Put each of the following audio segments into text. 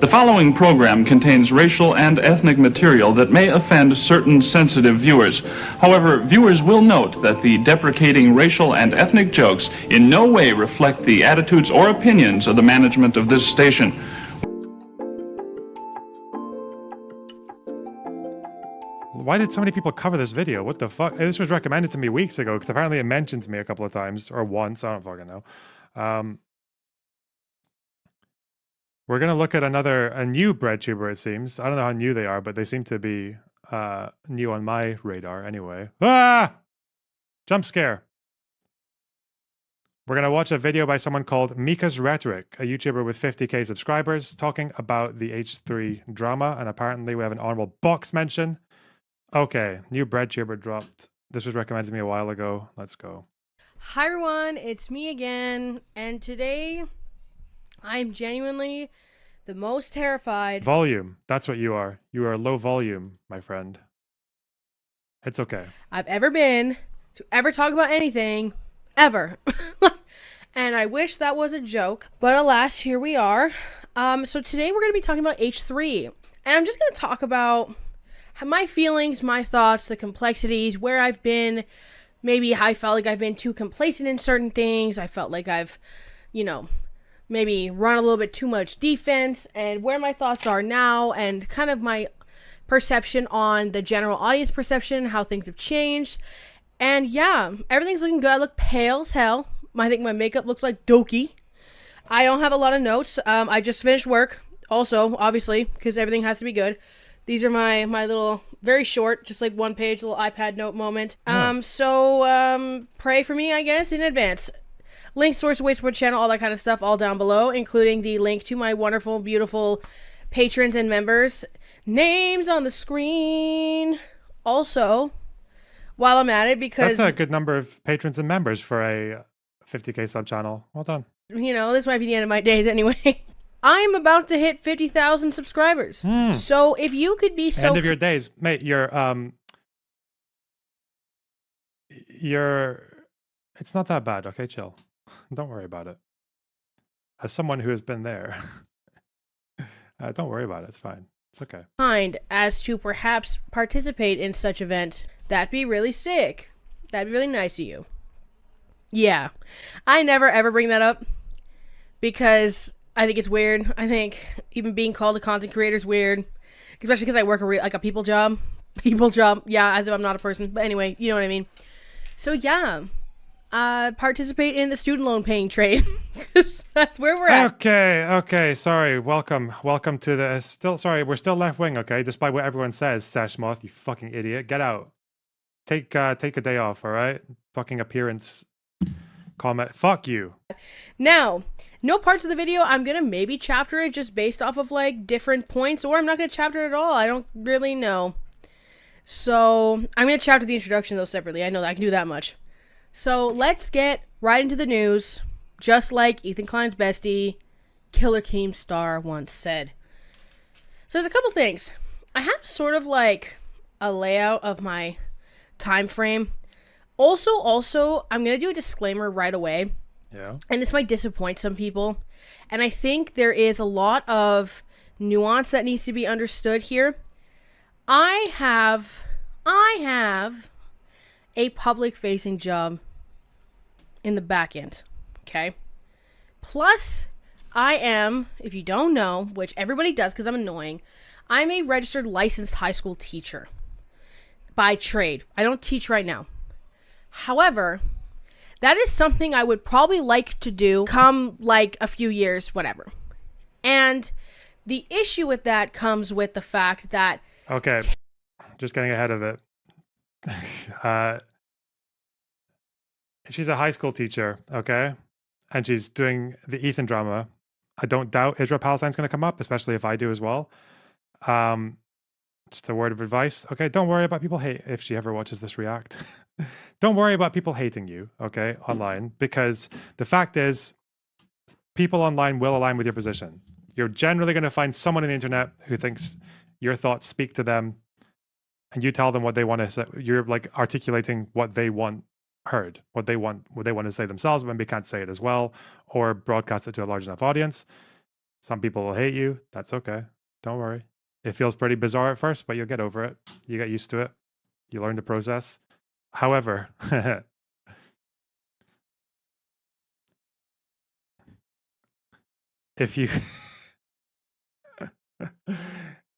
The following program contains racial and ethnic material that may offend certain sensitive viewers. However, viewers will note that the deprecating racial and ethnic jokes in no way reflect the attitudes or opinions of the management of this station. Why did so many people cover this video? What the fuck? This was recommended to me weeks ago because apparently it mentions me a couple of times, or once, I don't fucking know. We're going to look at a new bread tuber, it seems. I don't know how new they are, but they seem to be new on my radar anyway. Ah! Jump scare. We're going to watch a video by someone called Mika's Rhetoric, a YouTuber with 50k subscribers, talking about the H3 drama, and apparently we have an honorable box mention. Okay, new bread tuber dropped. This was recommended to me a while ago. Let's go. Hi everyone, it's me again, and today I'm genuinely the most terrified. Volume. That's what you are. You are low volume, my friend. It's okay. I've ever been to ever talk about anything, ever. And I wish that was a joke, but alas, here we are. So today we're going to be talking about H3, and I'm just going to talk about my feelings, my thoughts, the complexities, where I've been. Maybe I felt like I've been too complacent in certain things. I felt like I've, maybe run a little bit too much defense, and where my thoughts are now, and kind of my perception on the general audience perception, how things have changed. And yeah, everything's looking good. I look pale as hell. I think my makeup looks like Doki. I don't have a lot of notes. I just finished work. Also, obviously, because everything has to be good. These are my little, very short, just like one page, little iPad note moment. So pray for me, I guess, in advance. Links, source, way support channel, all that kind of stuff, all down below, including the link to my wonderful, beautiful patrons and members. Names on the screen. Also, while I'm at it, because that's a good number of patrons and members for a 50k sub channel. Well done. This might be the end of my days anyway. I'm about to hit 50,000 subscribers. So if you could be so... End of your days. Mate, you're... It's not that bad, okay? Chill. Don't worry about it. As someone who has been there, don't worry about it. It's fine. It's okay. Kind as to perhaps participate in such event. That'd be really sick. That'd be really nice of you. Yeah. I never ever bring that up because I think it's weird. I think even being called a content creator is weird, especially because I work a people job. People job. Yeah, as if I'm not a person. But anyway, you know what I mean. So yeah. Participate in the student loan paying trade, because that's where we're at. Okay, sorry. Welcome to the, we're still left wing, okay? Despite what everyone says, Sashmoth, you fucking idiot. Get out. Take a day off, alright? Fucking appearance comment. Fuck you. Now, no parts of the video, I'm gonna maybe chapter it just based off of like different points, or I'm not gonna chapter it at all. I don't really know. So, I'm gonna chapter the introduction though separately. I know that I can do that much. So let's get right into the news, just like Ethan Klein's bestie, Killer Keemstar, once said. So there's a couple things. I have sort of like a layout of my time frame. Also, I'm going to do a disclaimer right away. Yeah. And this might disappoint some people. And I think there is a lot of nuance that needs to be understood here. I have a public-facing job in the back end, okay? Plus, I am, if you don't know, which everybody does because I'm annoying, I'm a registered licensed high school teacher by trade. I don't teach right now. However, that is something I would probably like to do come like a few years, whatever. And the issue with that comes with the fact that... Okay, just getting ahead of it. She's a high school teacher, okay? And she's doing the Ethan drama. I don't doubt Israel-Palestine's going to come up, especially if I do as well. Just a word of advice. Okay, don't worry about people hate if she ever watches this react. Don't worry about people hating you, okay, online, because the fact is people online will align with your position. You're generally going to find someone on the internet who thinks your thoughts speak to them, and you tell them what they want to say. You're like articulating what they want heard, what they want to say themselves, but maybe can't say it as well, or broadcast it to a large enough audience. Some people will hate you. That's okay. Don't worry. It feels pretty bizarre at first, but you'll get over it. You get used to it. You learn the process. However, if you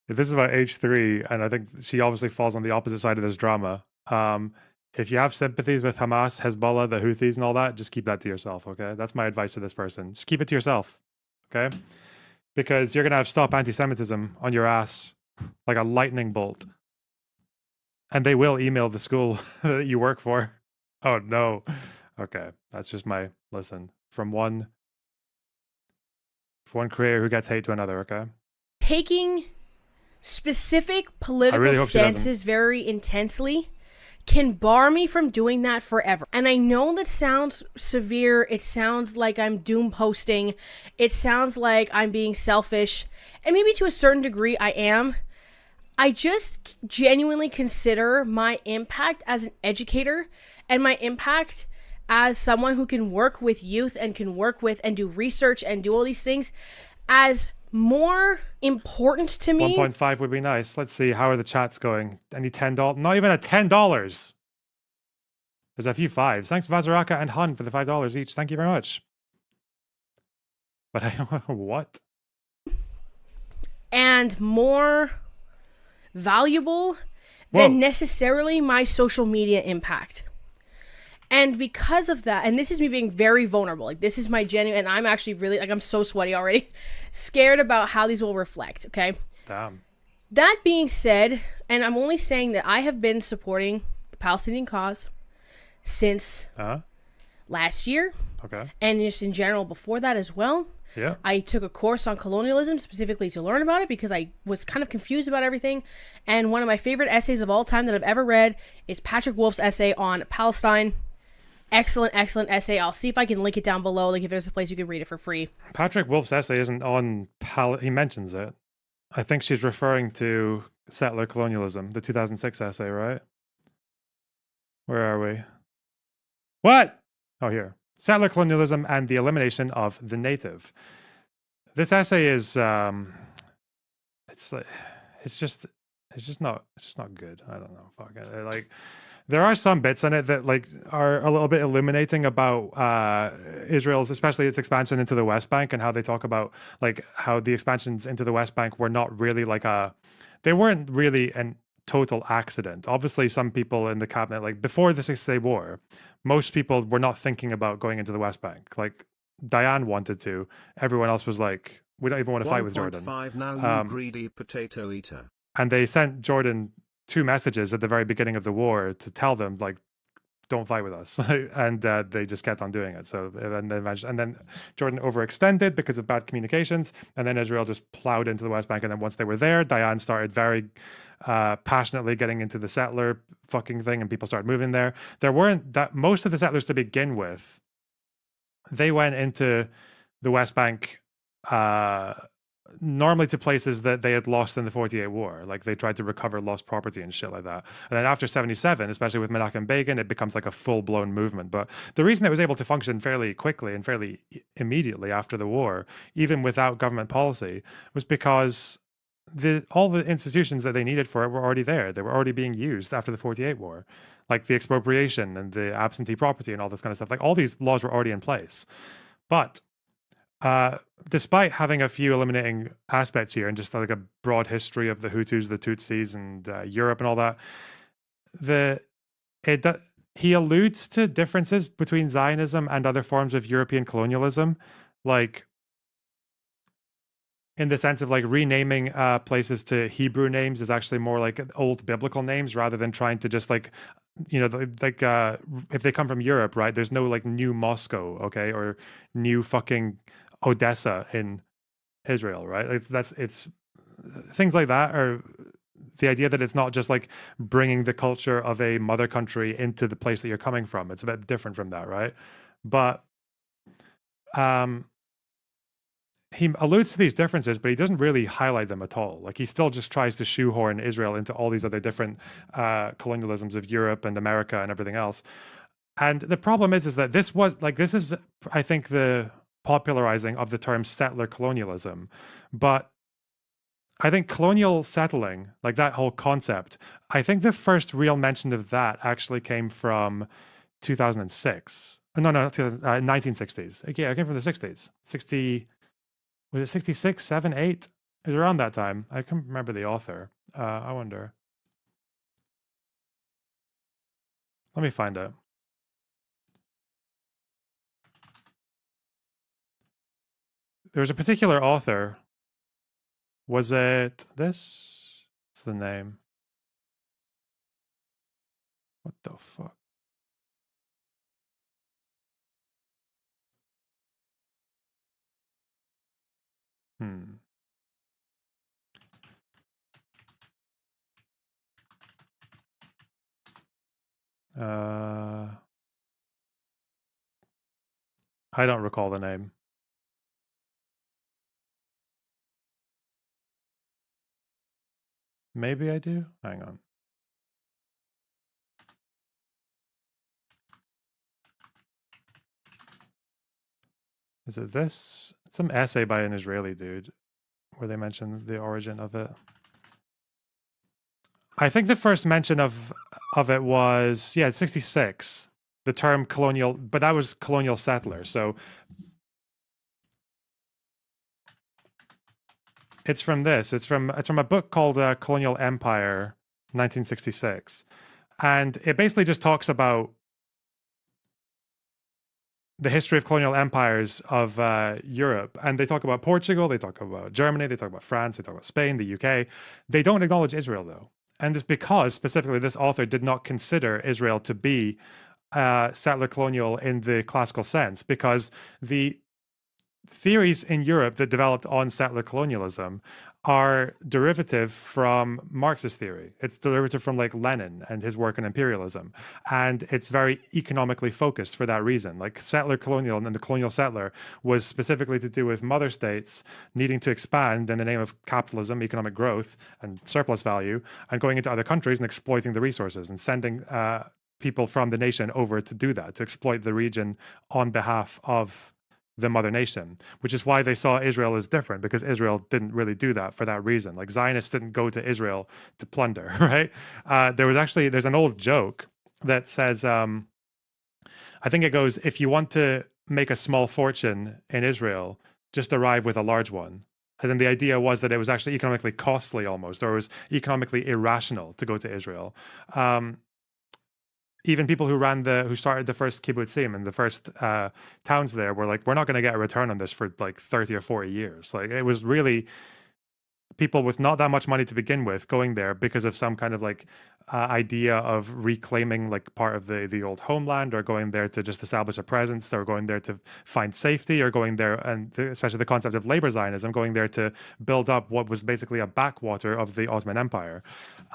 if this is about H3, and I think she obviously falls on the opposite side of this drama. If you have sympathies with Hamas, Hezbollah, the Houthis, and all that, just keep that to yourself. Okay, that's my advice to this person. Just keep it to yourself. Okay, because you're gonna have stop anti-Semitism on your ass like a lightning bolt, and they will email the school that you work for. Oh no. Okay, that's just my listen from one creator who gets hate to another. Okay. Taking specific political really hope she doesn't. stances very intensely can bar me from doing that forever. And I know that sounds severe. It sounds like I'm doom posting. It sounds like I'm being selfish. And maybe to a certain degree I am. I just genuinely consider my impact as an educator and my impact as someone who can work with youth and can work with and do research and do all these things as more important to me. 1.5 would be nice. Let's see. How are the chats going? Any $10? Not even a $10. There's a few fives. Thanks, Vazaraka and Hun, for the $5 each. Thank you very much. But what? And more valuable than necessarily my social media impact. And because of that, and this is me being very vulnerable, like this is my genuine, and I'm actually really, like I'm so sweaty already, scared about how these will reflect, okay? Damn. That being said, and I'm only saying that I have been supporting the Palestinian cause since last year. Okay. And just in general before that as well. Yeah. I took a course on colonialism specifically to learn about it because I was kind of confused about everything. And one of my favorite essays of all time that I've ever read is Patrick Wolf's essay on Palestine. Excellent essay. I'll see if I can link it down below, like if there's a place you can read it for free. Patrick Wolf's essay isn't on he mentions it. I think she's referring to settler colonialism, the 2006 essay, right? Where are we? What? Oh, here. Settler colonialism and the elimination of the native. This essay is it's just not good. I don't know. Fuck it. Like, there are some bits in it that like are a little bit illuminating about Israel's, especially its expansion into the West Bank, and how they talk about like how the expansions into the West Bank were not really they weren't really an total accident. Obviously, some people in the cabinet, like before the 6 Day War, most people were not thinking about going into the West Bank. Like Diane wanted to. Everyone else was like, we don't even want to fight with Jordan. 1.5 now, you greedy potato eater. And they sent Jordan 2 messages at the very beginning of the war to tell them, like, don't fight with us. And they just kept on doing it. So and then Jordan overextended because of bad communications. And then Israel just plowed into the West Bank. And then once they were there, Diane started very passionately getting into the settler fucking thing, and people started moving there. There weren't that most of the settlers to begin with. They went into the West Bank normally to places that they had lost in the 48 war. Like they tried to recover lost property and shit like that. And then after 77, especially with Menachem Begin, it becomes like a full-blown movement. But the reason it was able to function fairly quickly and fairly immediately after the war, even without government policy, was because all the institutions that they needed for it were already there. They were already being used after the 48 war. Like the expropriation and the absentee property and all this kind of stuff. Like all these laws were already in place. But despite having a few eliminating aspects here and just like a broad history of the Hutus, the Tutsis, and Europe and all that, he alludes to differences between Zionism and other forms of European colonialism, like in the sense of like renaming places to Hebrew names is actually more like old biblical names rather than trying to just like, you know, like if they come from Europe, right? There's no like new Moscow, okay, or new fucking Odessa in Israel, right? It's things like that, or the idea that it's not just like bringing the culture of a mother country into the place that you're coming from. It's a bit different from that, right? But he alludes to these differences, but he doesn't really highlight them at all. Like he still just tries to shoehorn Israel into all these other different colonialisms of Europe and America and everything else. And the problem is that this is, I think, the popularizing of the term settler colonialism. But I think colonial settling, like that whole concept, I think the first real mention of that actually came from 2006. No, not 1960s. Yeah, it came from the 60s. 60, was it 66, 7, 8? It was around that time. I can't remember the author. I wonder. Let me find it. There was a particular author. Was it this? What's the name? What the fuck? I don't recall the name. Maybe I do. Hang on. Is it this? It's some essay by an Israeli dude where they mention the origin of it. I think the first mention of it was, 66. The term colonial, but that was colonial settler. So it's from this. It's from a book called Colonial Empire, 1966. And it basically just talks about the history of colonial empires of Europe. And they talk about Portugal, they talk about Germany, they talk about France, they talk about Spain, the UK. They don't acknowledge Israel, though. And it's because, specifically, this author did not consider Israel to be settler colonial in the classical sense, because the theories in Europe that developed on settler colonialism are derivative from Marxist theory. It's derivative from like Lenin and his work on imperialism. And it's very economically focused for that reason. Like settler colonial and the colonial settler was specifically to do with mother states needing to expand in the name of capitalism, economic growth, and surplus value, and going into other countries and exploiting the resources and sending people from the nation over to do that, to exploit the region on behalf of the mother nation, which is why they saw Israel as different, because Israel didn't really do that for that reason. Like Zionists didn't go to Israel to plunder, right? There's an old joke that says, I think it goes, if you want to make a small fortune in Israel, just arrive with a large one. And then the idea was that it was actually economically costly almost, or it was economically irrational to go to Israel. Even people who started the first kibbutzim and the first towns there were like, we're not going to get a return on this for like 30 or 40 years. Like it was really people with not that much money to begin with going there because of some kind of like idea of reclaiming like part of the old homeland, or going there to just establish a presence, or going there to find safety, or going there, and especially the concept of labor Zionism, going there to build up what was basically a backwater of the Ottoman Empire.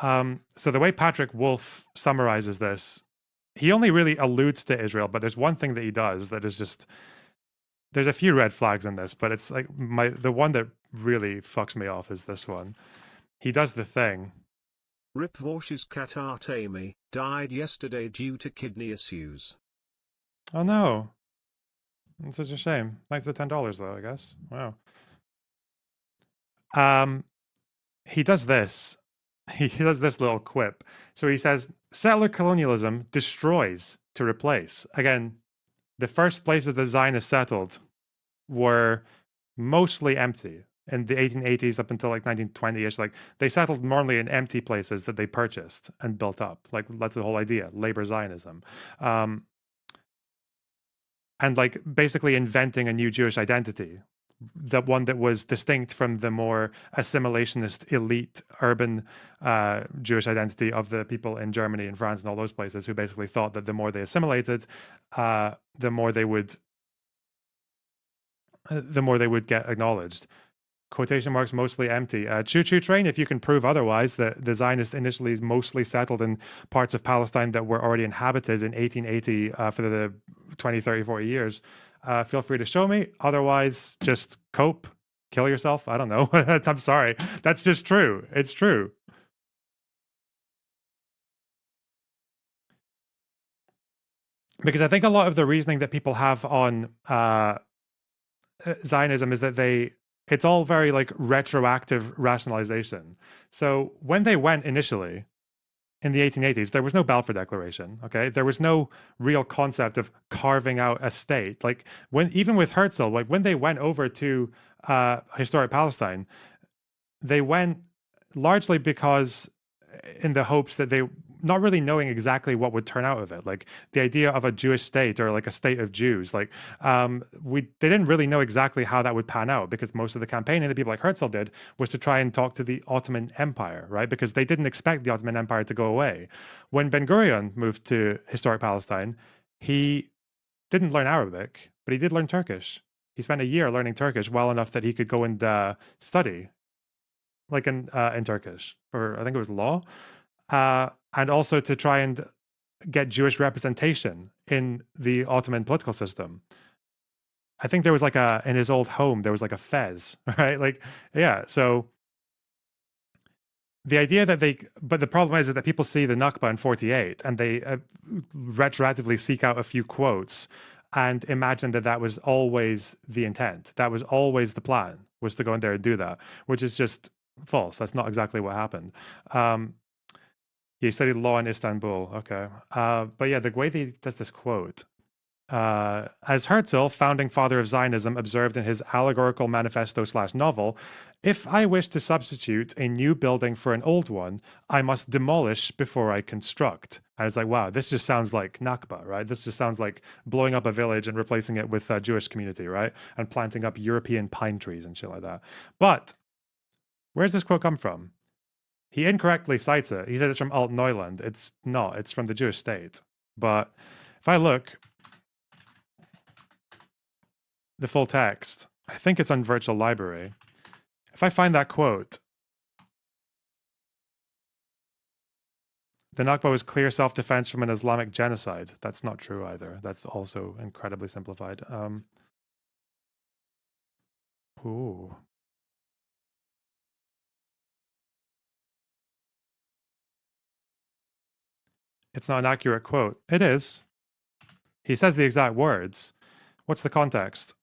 So the way Patrick Wolf summarizes this, he only really alludes to Israel, but there's one thing that he does that is just, there's a few red flags in this, but it's like the one that really fucks me off is this one. He does the thing. Rip Vorsh's cat Artemi died yesterday due to kidney issues. Oh no. It's such a shame. Thanks for the $10 though, I guess. Wow. He does this. He does this little quip. So he says, settler colonialism destroys to replace. Again, the first places the Zionists settled were mostly empty in the 1880s up until like 1920-ish. Like they settled normally in empty places that they purchased and built up. Like that's the whole idea, labor Zionism. And like basically inventing a new Jewish identity, the one that was distinct from the more assimilationist elite urban Jewish identity of the people in Germany and France and all those places, who basically thought that the more they assimilated, the more they would get acknowledged. Quotation marks, mostly empty. Choo-choo train, if you can prove otherwise, that the Zionists initially mostly settled in parts of Palestine that were already inhabited in 1880 for the 20, 30, 40 years. Feel free to show me. Otherwise, just cope, kill yourself. I don't know. I'm sorry. That's just true. It's true. Because I think a lot of the reasoning that people have on Zionism is that it's all very like retroactive rationalization. So when they went initially in the 1880s, there was no Balfour Declaration. Okay, there was no real concept of carving out a state. Like even with Herzl, like when they went over to historic Palestine, they went largely because in the hopes that they not really knowing exactly what would turn out of it, like the idea of a Jewish state or like a state of Jews, like they didn't really know exactly how that would pan out, because most of the campaigning that people like Herzl did was to try and talk to the Ottoman Empire, right? Because they didn't expect the Ottoman Empire to go away. When Ben Gurion moved to historic Palestine, he didn't learn Arabic, but he did learn Turkish. He spent a year learning Turkish well enough that he could go and study like in Turkish, or I think it was law. And also to try and get Jewish representation in the Ottoman political system. I think there was like in his old home, there was like a fez, right? Like, yeah. So the idea that but the problem is that people see the Nakba in 48 and they retroactively seek out a few quotes and imagine that that was always the intent. That was always the plan, was to go in there and do that, which is just false. That's not exactly what happened. He studied law in Istanbul. Okay. But yeah, the way he does this quote, as Herzl, founding father of Zionism, observed in his allegorical manifesto / novel, if I wish to substitute a new building for an old one, I must demolish before I construct. And it's like, wow, this just sounds like Nakba, right? This just sounds like blowing up a village and replacing it with a Jewish community, right? And planting up European pine trees and shit like that. But where's this quote come from? He incorrectly cites it. He said it's from Alt Neuland. It's not. It's from the Jewish state. But if I look, the full text, I think it's on Virtual Library. If I find that quote, the Nakba was clear self-defense from an Islamic genocide. That's not true either. That's also incredibly simplified. Ooh. It's not an accurate quote. It is. He says the exact words. What's the context?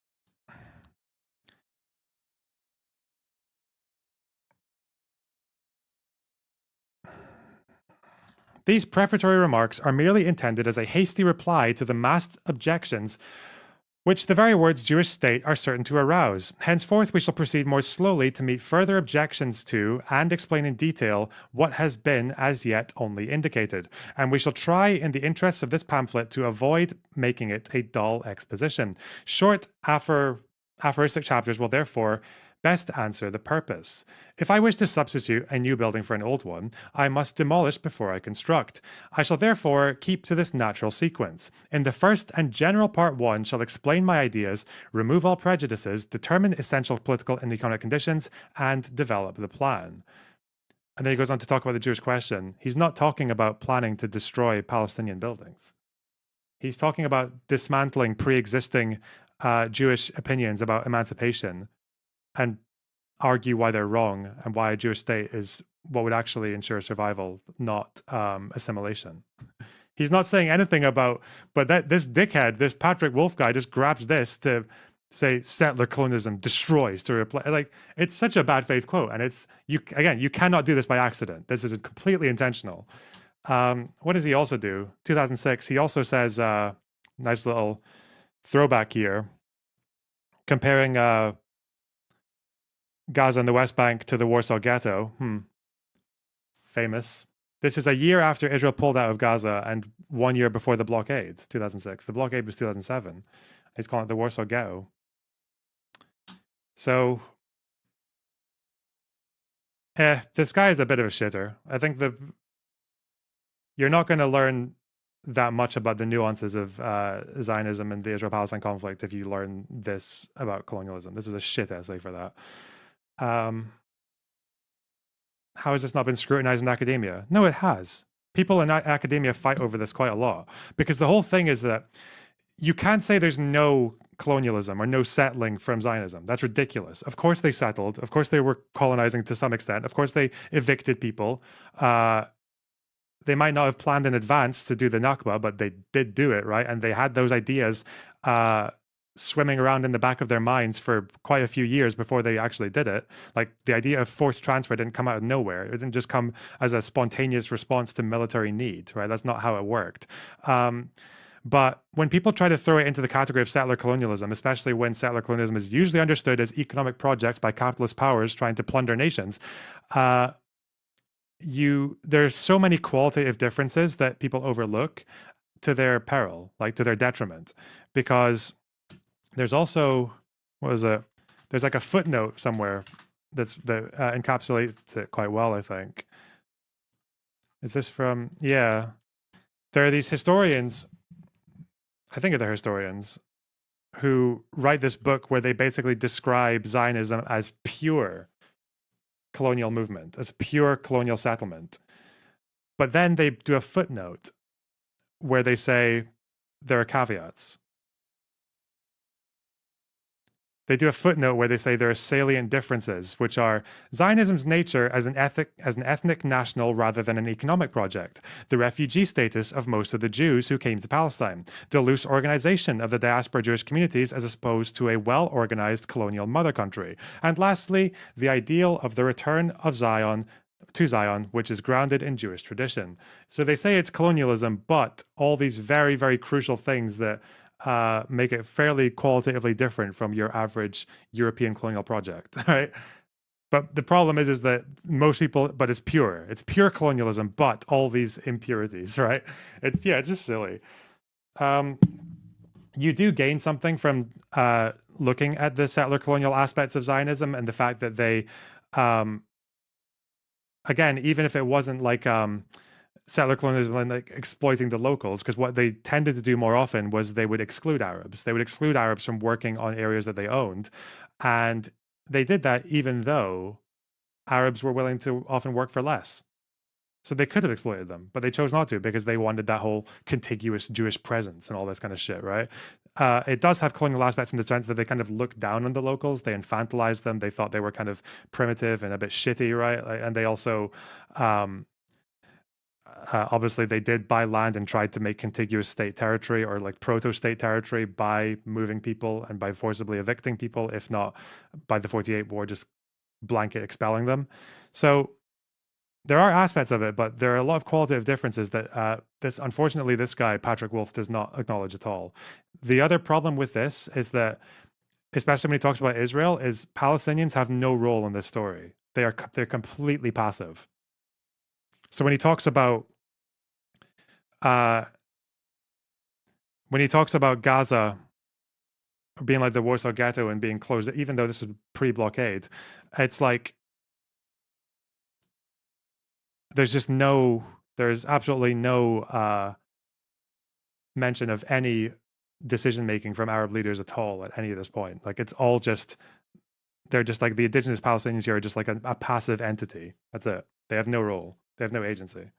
These prefatory remarks are merely intended as a hasty reply to the massed objections which the very words Jewish state are certain to arouse. Henceforth we shall proceed more slowly to meet further objections to and explain in detail what has been as yet only indicated. And we shall try in the interests of this pamphlet to avoid making it a dull exposition. Short aphoristic chapters will therefore best answer the purpose. If I wish to substitute a new building for an old one, I must demolish before I construct. I shall therefore keep to this natural sequence. In the first and general part 1 shall explain my ideas, remove all prejudices, determine essential political and economic conditions, and develop the plan. And then he goes on to talk about the Jewish question. He's not talking about planning to destroy Palestinian buildings. He's talking about dismantling pre-existing Jewish opinions about emancipation and argue why they're wrong and why a Jewish state is what would actually ensure survival, not assimilation. He's not saying anything about, but this dickhead, this Patrick Wolf guy just grabs this to say settler colonialism destroys to replace. Like, it's such a bad faith quote. And you cannot do this by accident. This is completely intentional. What does he also do? 2006, he also says, nice little throwback here, comparing Gaza and the West Bank to the Warsaw Ghetto. Famous. This is a year after Israel pulled out of Gaza and 1 year before the blockade, 2006. The blockade was 2007. He's calling it the Warsaw Ghetto. So, this guy is a bit of a shitter. I think you're not going to learn that much about the nuances of Zionism and the Israel-Palestine conflict if you learn this about colonialism. This is a shit essay for that. How has this not been scrutinized in academia? No, it has. People in academia fight over this quite a lot, because the whole thing is that you can't say there's no colonialism or no settling from Zionism. That's ridiculous. Of course they settled. Of course they were colonizing to some extent. Of course they evicted people. They might not have planned in advance to do the Nakba, but they did do it, right? And they had those ideas swimming around in the back of their minds for quite a few years before they actually did it. Like the idea of forced transfer didn't come out of nowhere. It didn't just come as a spontaneous response to military need, right? That's not how it worked. But when people try to throw it into the category of settler colonialism, especially when settler colonialism is usually understood as economic projects by capitalist powers trying to plunder nations, there's so many qualitative differences that people overlook to their peril, like to their detriment, because there's also, there's like a footnote somewhere that encapsulates it quite well, I think. Is this from, yeah. There are these historians, I think they're historians, who write this book where they basically describe Zionism as pure colonial movement, as pure colonial settlement. But then they do a footnote where they say there are caveats. They do a footnote where they say there are salient differences, which are Zionism's nature as an ethnic national rather than an economic project, the refugee status of most of the Jews who came to Palestine, the loose organization of the diaspora Jewish communities as opposed to a well-organized colonial mother country, and lastly, the ideal of the return of Zion, which is grounded in Jewish tradition. So they say it's colonialism, but all these very, very crucial things that make it fairly qualitatively different from your average European colonial project, right? But the problem is that most people, but it's pure colonialism, but all these impurities, right? It's just silly. You do gain something from looking at the settler colonial aspects of Zionism and the fact that they, again, even if it wasn't like settler colonialism and like exploiting the locals, because what they tended to do more often was they would exclude Arabs. They would exclude Arabs from working on areas that they owned. And they did that even though Arabs were willing to often work for less. So they could have exploited them, but they chose not to because they wanted that whole contiguous Jewish presence and all this kind of shit, right? It does have colonial aspects in the sense that they kind of looked down on the locals. They infantilized them. They thought they were kind of primitive and a bit shitty, right? And they also... obviously, they did buy land and tried to make contiguous state territory or like proto-state territory by moving people and by forcibly evicting people, if not by the 48 war, just blanket expelling them. So there are aspects of it, but there are a lot of qualitative differences that unfortunately, this guy, Patrick Wolf, does not acknowledge at all. The other problem with this is that, especially when he talks about Israel, is Palestinians have no role in this story. They're completely passive. So when he talks about Gaza being like the Warsaw Ghetto and being closed, even though this is pre-blockade, it's like there's absolutely no mention of any decision making from Arab leaders at all at any of this point. Like it's all just, they're just like the indigenous Palestinians here are just like a passive entity. That's it. They have no role. They have no agency.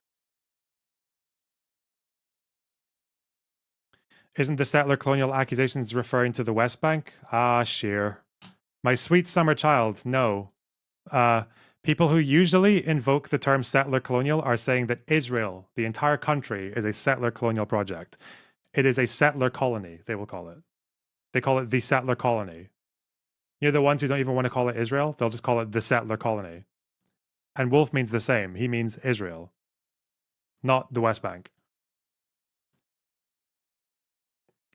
Isn't the settler colonial accusations referring to the West Bank? Ah, sheer. My sweet summer child, no. People who usually invoke the term settler colonial are saying that Israel, the entire country, is a settler colonial project. It is a settler colony, they will call it. They call it the settler colony. You're the ones who don't even want to call it Israel, they'll just call it the settler colony. And Wolf means the same. He means Israel, not the West Bank.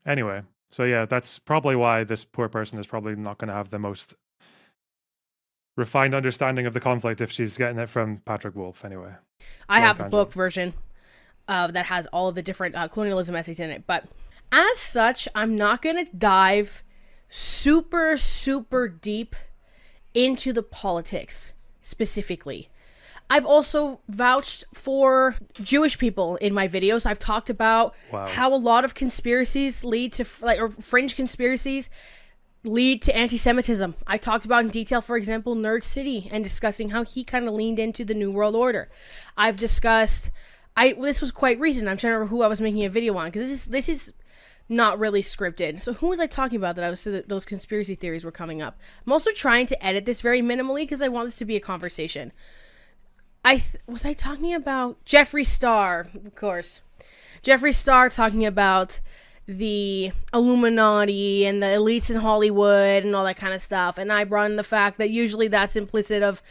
Anyway, so yeah, that's probably why this poor person is probably not going to have the most refined understanding of the conflict if she's getting it from Patrick Wolf, anyway. I have the book version that has all of the different colonialism essays in it. But as such, I'm not going to dive super, super deep into the politics specifically. I've also vouched for Jewish people in my videos. I've talked about how a lot of conspiracies lead to, or fringe conspiracies lead to anti-Semitism. I talked about in detail, for example, Nerd City, and discussing how he kind of leaned into the New World Order. I've discussed, this was quite recent. I'm trying to remember who I was making a video on, because this is not really scripted. So who was I talking about that I was saying that those conspiracy theories were coming up? I'm also trying to edit this very minimally because I want this to be a conversation. Was I talking about Jeffree Star, of course. Jeffree Star talking about the Illuminati and the elites in Hollywood and all that kind of stuff. And I brought in the fact that usually that's implicit of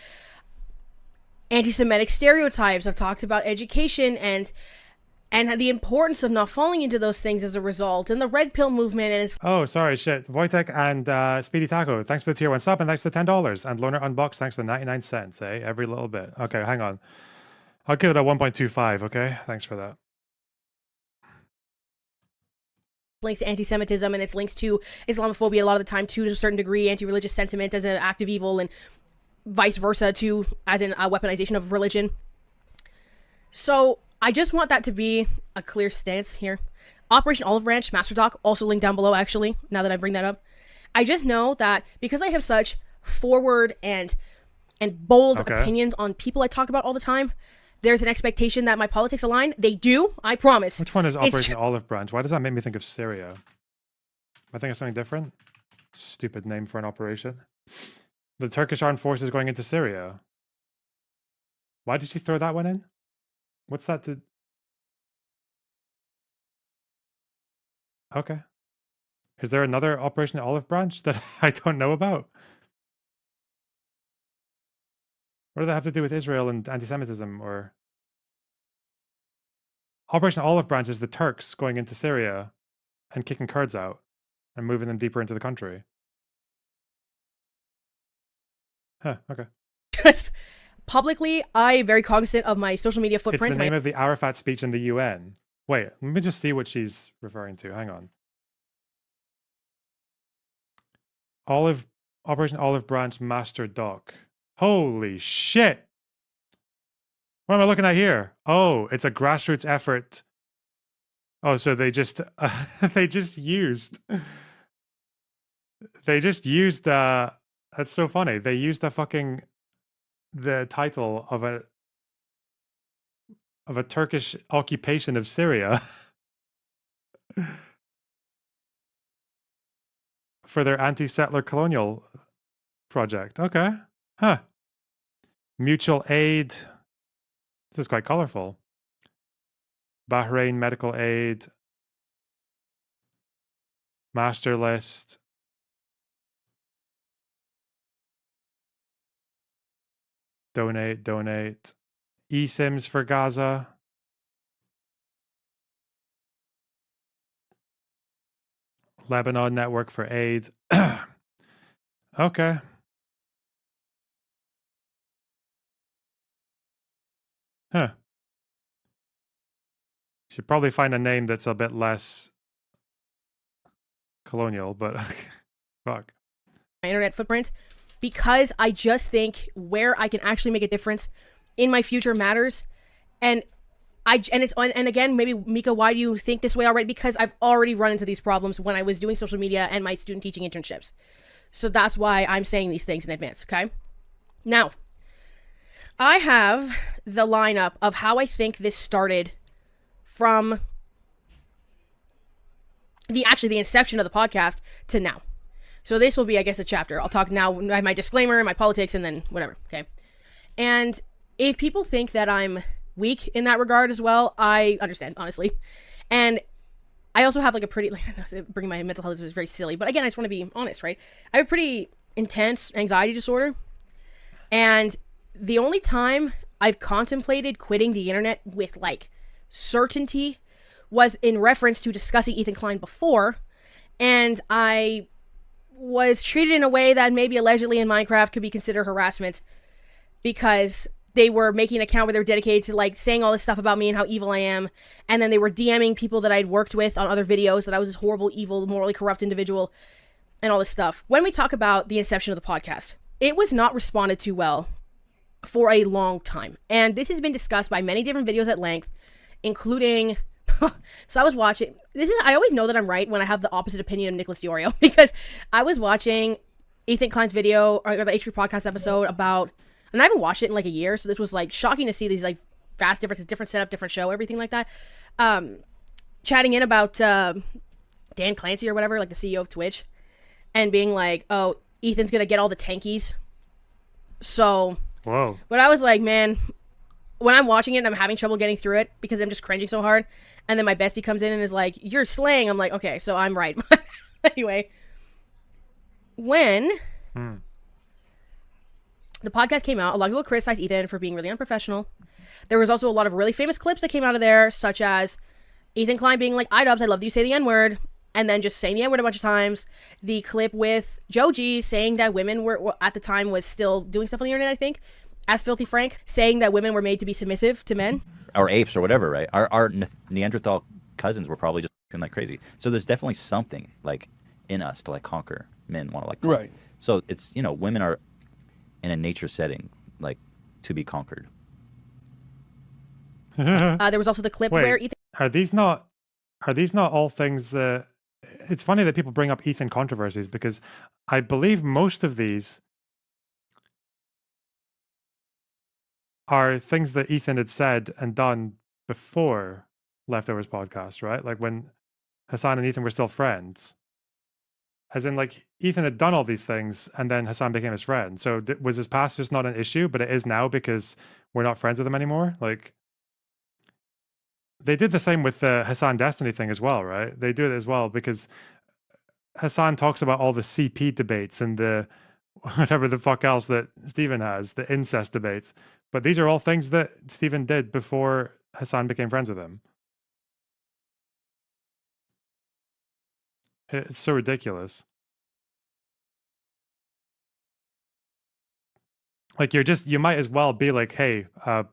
anti-Semitic stereotypes. I've talked about education and the importance of not falling into those things as a result, and the red pill movement. And Oh, sorry, shit. Wojtek and Speedy Taco, thanks for the tier 1 sub and thanks for the $10. And Loner Unbox, thanks for the 99 cents, eh? Every little bit. Okay, hang on. I'll give it a 1.25, okay? Thanks for that. links to anti-Semitism, and it's links to Islamophobia a lot of the time too, to a certain degree, anti-religious sentiment as an act of evil, and vice versa too, as in a weaponization of religion. So I just want that to be a clear stance here. Operation Olive Branch, Master Doc, also linked down below actually, now that I bring that up. I just know that because I have such forward and bold opinions on people I talk about all the time, there's an expectation that my politics align. They do, I promise. Which one is Operation Olive Branch? Why does that make me think of Syria? Am I thinking of something different? Stupid name for an operation. The Turkish armed forces going into Syria. Why did you throw that one in? What's that to... Okay. Is there another Operation Olive Branch that I don't know about? What do they have to do with Israel and anti-Semitism, or... Operation Olive Branch is the Turks going into Syria and kicking Kurds out and moving them deeper into the country. Huh, okay. Just publicly, I'm very cognizant of my social media footprint. It's the name of the Arafat speech in the UN. Wait, let me just see what she's referring to. Hang on. Operation Olive Branch Master Doc. Holy shit! What am I looking at here? Oh, it's a grassroots effort. Oh, so they just used that's so funny. They used the title of a Turkish occupation of Syria for their anti-settler colonial project. Okay. Huh. Mutual aid. This is quite colorful. Bahrain medical aid. Master list. Donate. eSIMs for Gaza. Lebanon Network for aid. Okay. Huh. Should probably find a name that's a bit less colonial, but fuck. My internet footprint, because I just think where I can actually make a difference in my future matters. And again, maybe Mika, why do you think this way already? Because I've already run into these problems when I was doing social media and my student teaching internships. So that's why I'm saying these things in advance, okay? Now, I have the lineup of how I think this started from the inception of the podcast to now. So this will be, I guess, a chapter. I'll talk now, my disclaimer, my politics, and then whatever, okay? And if people think that I'm weak in that regard as well, I understand, honestly. And I also have like a pretty, bringing my mental health is very silly, but again, I just want to be honest, right? I have a pretty intense anxiety disorder, and the only time I've contemplated quitting the internet with like certainty was in reference to discussing Ethan Klein before, and I was treated in a way that maybe allegedly in Minecraft could be considered harassment, because they were making an account where they were dedicated to like saying all this stuff about me and how evil I am, and then they were DMing people that I'd worked with on other videos that I was this horrible, evil, morally corrupt individual, and all this stuff. When we talk about the inception of the podcast, it was not responded to well for a long time, and this has been discussed by many different videos at length, including so I was watching, I always know that I'm right when I have the opposite opinion of Nicholas DiOrio, because I was watching Ethan Klein's video, or the H3 podcast episode about, and I haven't watched it in like a year, so this was like shocking to see these like vast differences, different setup, different show, everything like that. Chatting in about Dan Clancy or whatever, like the CEO of Twitch, and being like, oh, Ethan's gonna get all the tankies. So, whoa. But I was like, man, when I'm watching it and I'm having trouble getting through it because I'm just cringing so hard, and then my bestie comes in and is like, "You're slaying." I'm like, okay, so I'm right. Anyway, when the podcast came out, a lot of people criticized Ethan for being really unprofessional. There was also a lot of really famous clips that came out of there, such as Ethan Klein being like, "iDubbbz, I love that you say the N-word," and then just saying the N-word a bunch of times. The clip with Joji saying that women were, at the time, was still doing stuff on the internet, I think, as Filthy Frank, saying that women were made to be submissive to men. Or apes or whatever, right? Our Neanderthal cousins were probably just like crazy. So there's definitely something like in us to like conquer. Men want to like conquer. Right. So it's, you know, women are in a nature setting like to be conquered. There was also the clip where Ethan... Are these not all things that... It's funny that people bring up Ethan controversies because I believe most of these are things that Ethan had said and done before Leftovers podcast, right? Like when Hassan and Ethan were still friends. As in, like, Ethan had done all these things and then Hassan became his friend. So was his past just not an issue, but it is now because we're not friends with him anymore? Like, they did the same with the Hassan Destiny thing as well, right? They do it as well because Hassan talks about all the CP debates and the whatever the fuck else that Stephen has, the incest debates. But these are all things that Stephen did before Hassan became friends with him. It's so ridiculous. Like you might as well be like, hey,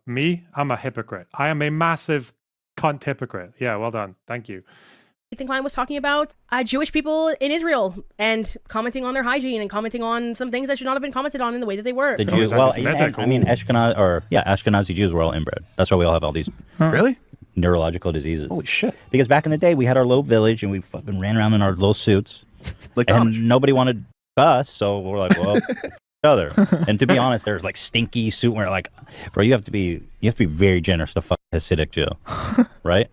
me, I'm a hypocrite. I am a massive cunt hypocrite. Yeah, well done. Thank you. Ethan Klein was talking about Jewish people in Israel and commenting on their hygiene and commenting on some things that should not have been commented on in the way that they were. The Jews, well, I mean, Ashkenazi Jews were all inbred. That's why we all have all these really neurological diseases. Holy shit! Because back in the day, we had our little village and we fucking ran around in our little suits, like and nobody wanted us, so we're like, well, other. And to be honest, there's like stinky suit where like, bro, you have to be very generous to fuck a Hasidic Jew, right?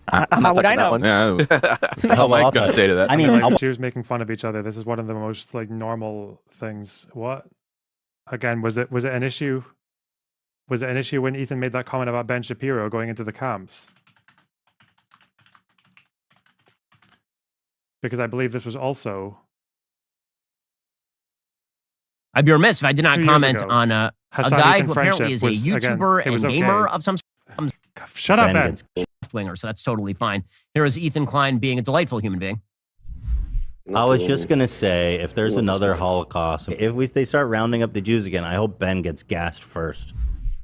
How would I know? Yeah. How am I going to say to that? I mean, like Jews making fun of each other. This is one of the most like normal things. What? Again, was it an issue? Was it an issue when Ethan made that comment about Ben Shapiro going into the camps? Because I believe this was also... I'd be remiss if I did not comment on a guy who apparently is a YouTuber and gamer of some sort. Shut up, Ben. Winger, so that's totally fine. Here is Ethan Klein being a delightful human being. I was just going to say, if there's another Holocaust, if they start rounding up the Jews again, I hope Ben gets gassed first.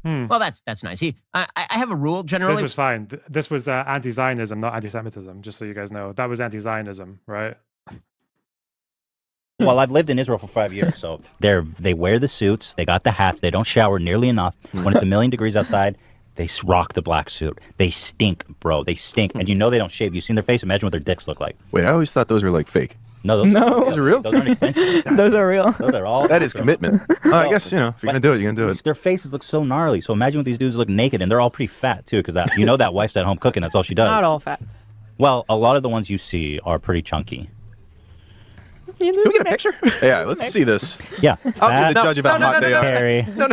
Well, that's nice. I have a rule generally. This was fine. This was anti-Zionism, not anti-Semitism, just so you guys know. That was anti-Zionism, right? Well, I've lived in Israel for 5 years, so they wear the suits, they got the hats, they don't shower nearly enough. When it's 1,000,000 degrees outside, they rock the black suit. They stink, bro. They stink. And you know they don't shave. You've seen their face. Imagine what their dicks look like. Wait, I always thought those were like fake. No. Those are real? Those aren't extensions. Those are real. Those are all. That is commitment. I guess, you know, if you're going to do it, you're going to do it. Their faces look so gnarly. So imagine what these dudes look naked, and they're all pretty fat, too, because that wife's at home cooking. That's all she does. Not all fat. Well, a lot of the ones you see are pretty chunky. Can we get a picture? Yeah, let's see this. Yeah. I'll be the judge of how hot they are. Harry. No.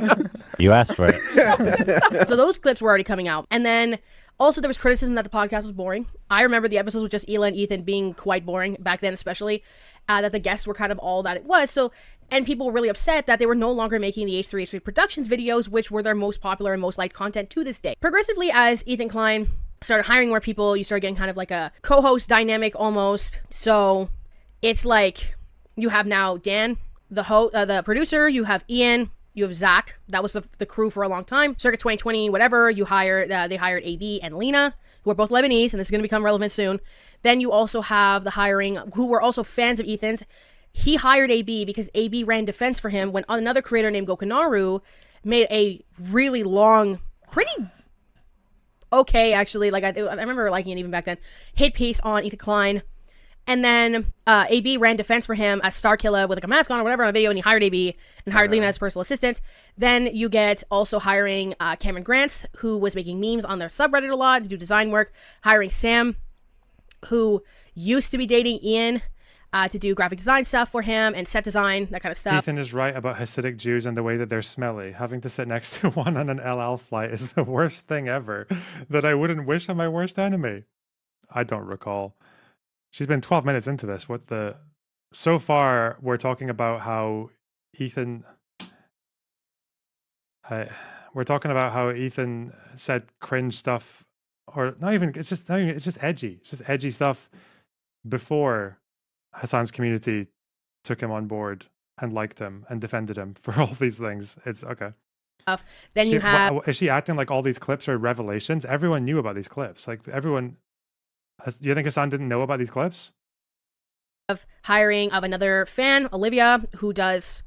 You asked for it. So those clips were already coming out. And then also there was criticism that the podcast was boring. I remember the episodes with just Ela and Ethan being quite boring back then, especially that the guests were kind of all that it was. So, and people were really upset that they were no longer making the H3H3 Productions videos, which were their most popular and most liked content to this day. Progressively, as Ethan Klein started hiring more people, you started getting kind of like a co-host dynamic almost. It's like you have now Dan, the producer, you have Ian, you have Zach. That was the crew for a long time. Circa 2020, whatever, they hired AB and Lena, who are both Lebanese, and this is going to become relevant soon. Then you also have the hiring, who were also fans of Ethan's. He hired AB because AB ran defense for him when another creator named Gokanaru made a really long, pretty okay, actually, like I remember liking it even back then, hit piece on Ethan Klein. And then AB ran defense for him as Starkiller with like a mask on or whatever on a video, and he hired AB and hired Lena as personal assistant. Then you get also hiring Cameron Grants, who was making memes on their subreddit a lot to do design work, hiring Sam, who used to be dating Ian, to do graphic design stuff for him and set design, that kind of stuff. Ethan is right about Hasidic Jews and the way that they're smelly. Having to sit next to one on an El Al flight is the worst thing ever that I wouldn't wish on my worst enemy. I don't recall. She's been 12 minutes into this. So far, we're talking about how Ethan... we're talking about how Ethan said cringe stuff, or not even, it's just edgy. It's just edgy stuff before Hassan's community took him on board and liked him and defended him for all these things. It's okay. Then you have... Is she acting like all these clips are revelations? Everyone knew about these clips. Like everyone... Do you think Hassan didn't know about these clips? Of hiring of another fan, Olivia, who does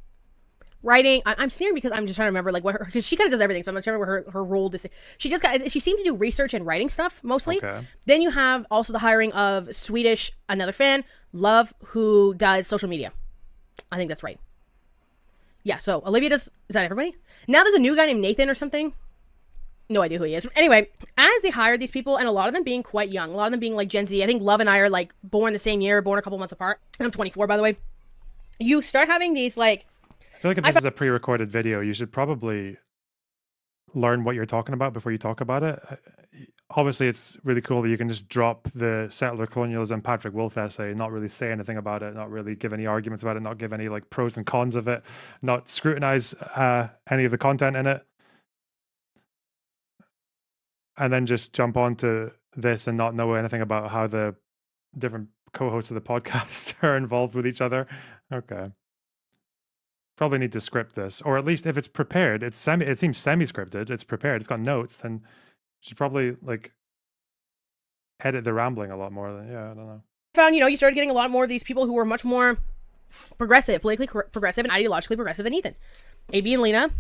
writing. I'm sneering because I'm just trying to remember like what because she kind of does everything. So I'm not trying to remember her role. She seems to do research and writing stuff mostly. Okay. Then you have also the hiring of Swedish, another fan, Love, who does social media. I think that's right. Yeah, so Olivia does, is that everybody? Now there's a new guy named Nathan or something. No idea who he is. Anyway, as they hired these people, and a lot of them being quite young, a lot of them being like Gen Z, I think Love and I are like born the same year, born a couple months apart. And I'm 24, by the way. You start having these like... I feel like if this is a pre-recorded video, you should probably learn what you're talking about before you talk about it. Obviously, it's really cool that you can just drop the settler colonialism Patrick Wolf essay, not really say anything about it, not really give any arguments about it, not give any like pros and cons of it, not scrutinize any of the content in it, and then just jump onto this and not know anything about how the different co-hosts of the podcast are involved with each other. Okay. Probably need to script this, or at least if it's prepared, it seems semi-scripted, it's prepared, it's got notes, then should probably like edit the rambling a lot more than, yeah, I don't know. Found, you started getting a lot more of these people who were much more progressive, politically progressive and ideologically progressive than Ethan. AB and Lena.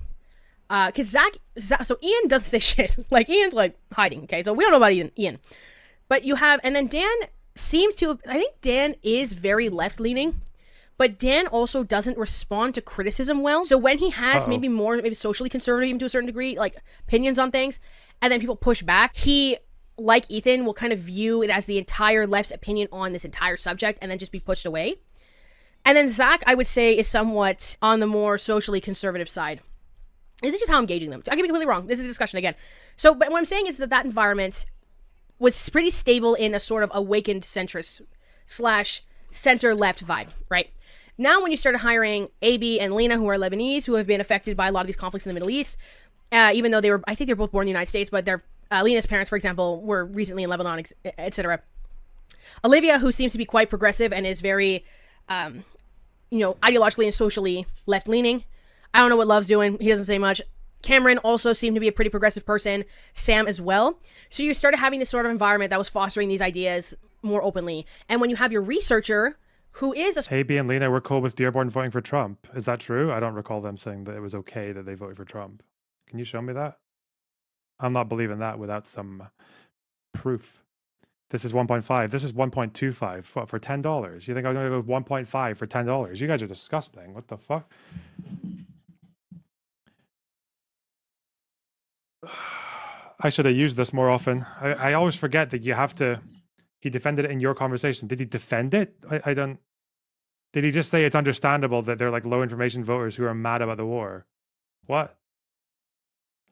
Because so Ian doesn't say shit. Like, Ian's like hiding, okay? So we don't know about Ian. But you have, and then Dan seems to, I think Dan is very left-leaning, but Dan also doesn't respond to criticism well. So when he has maybe socially conservative, even to a certain degree, like opinions on things, and then people push back, he, like Ethan, will kind of view it as the entire left's opinion on this entire subject and then just be pushed away. And then Zach, I would say, is somewhat on the more socially conservative side. This is just how I'm gauging them. I could be completely wrong. This is a discussion again. So, but what I'm saying is that environment was pretty stable in a sort of awakened centrist / center-left vibe, right? Now, when you started hiring AB and Lena, who are Lebanese, who have been affected by a lot of these conflicts in the Middle East, even though I think they're both born in the United States, but Lena's parents, for example, were recently in Lebanon, etc. Olivia, who seems to be quite progressive and is very, ideologically and socially left-leaning. I don't know what Love's doing. He doesn't say much. Cameron also seemed to be a pretty progressive person. Sam as well. So you started having this sort of environment that was fostering these ideas more openly. And when you have your researcher, who is a... AB and Lena were cool with Dearborn voting for Trump. Is that true? I don't recall them saying that it was okay that they voted for Trump. Can you show me that? I'm not believing that without some proof. This is 1.5. This is 1.25 for $10. You think I'm going to go 1.5 for $10? You guys are disgusting. What the fuck? I should have used this more often. I always forget that you have to... He defended it in your conversation. Did he defend it? I don't... Did he just say it's understandable that they're like low information voters who are mad about the war? What?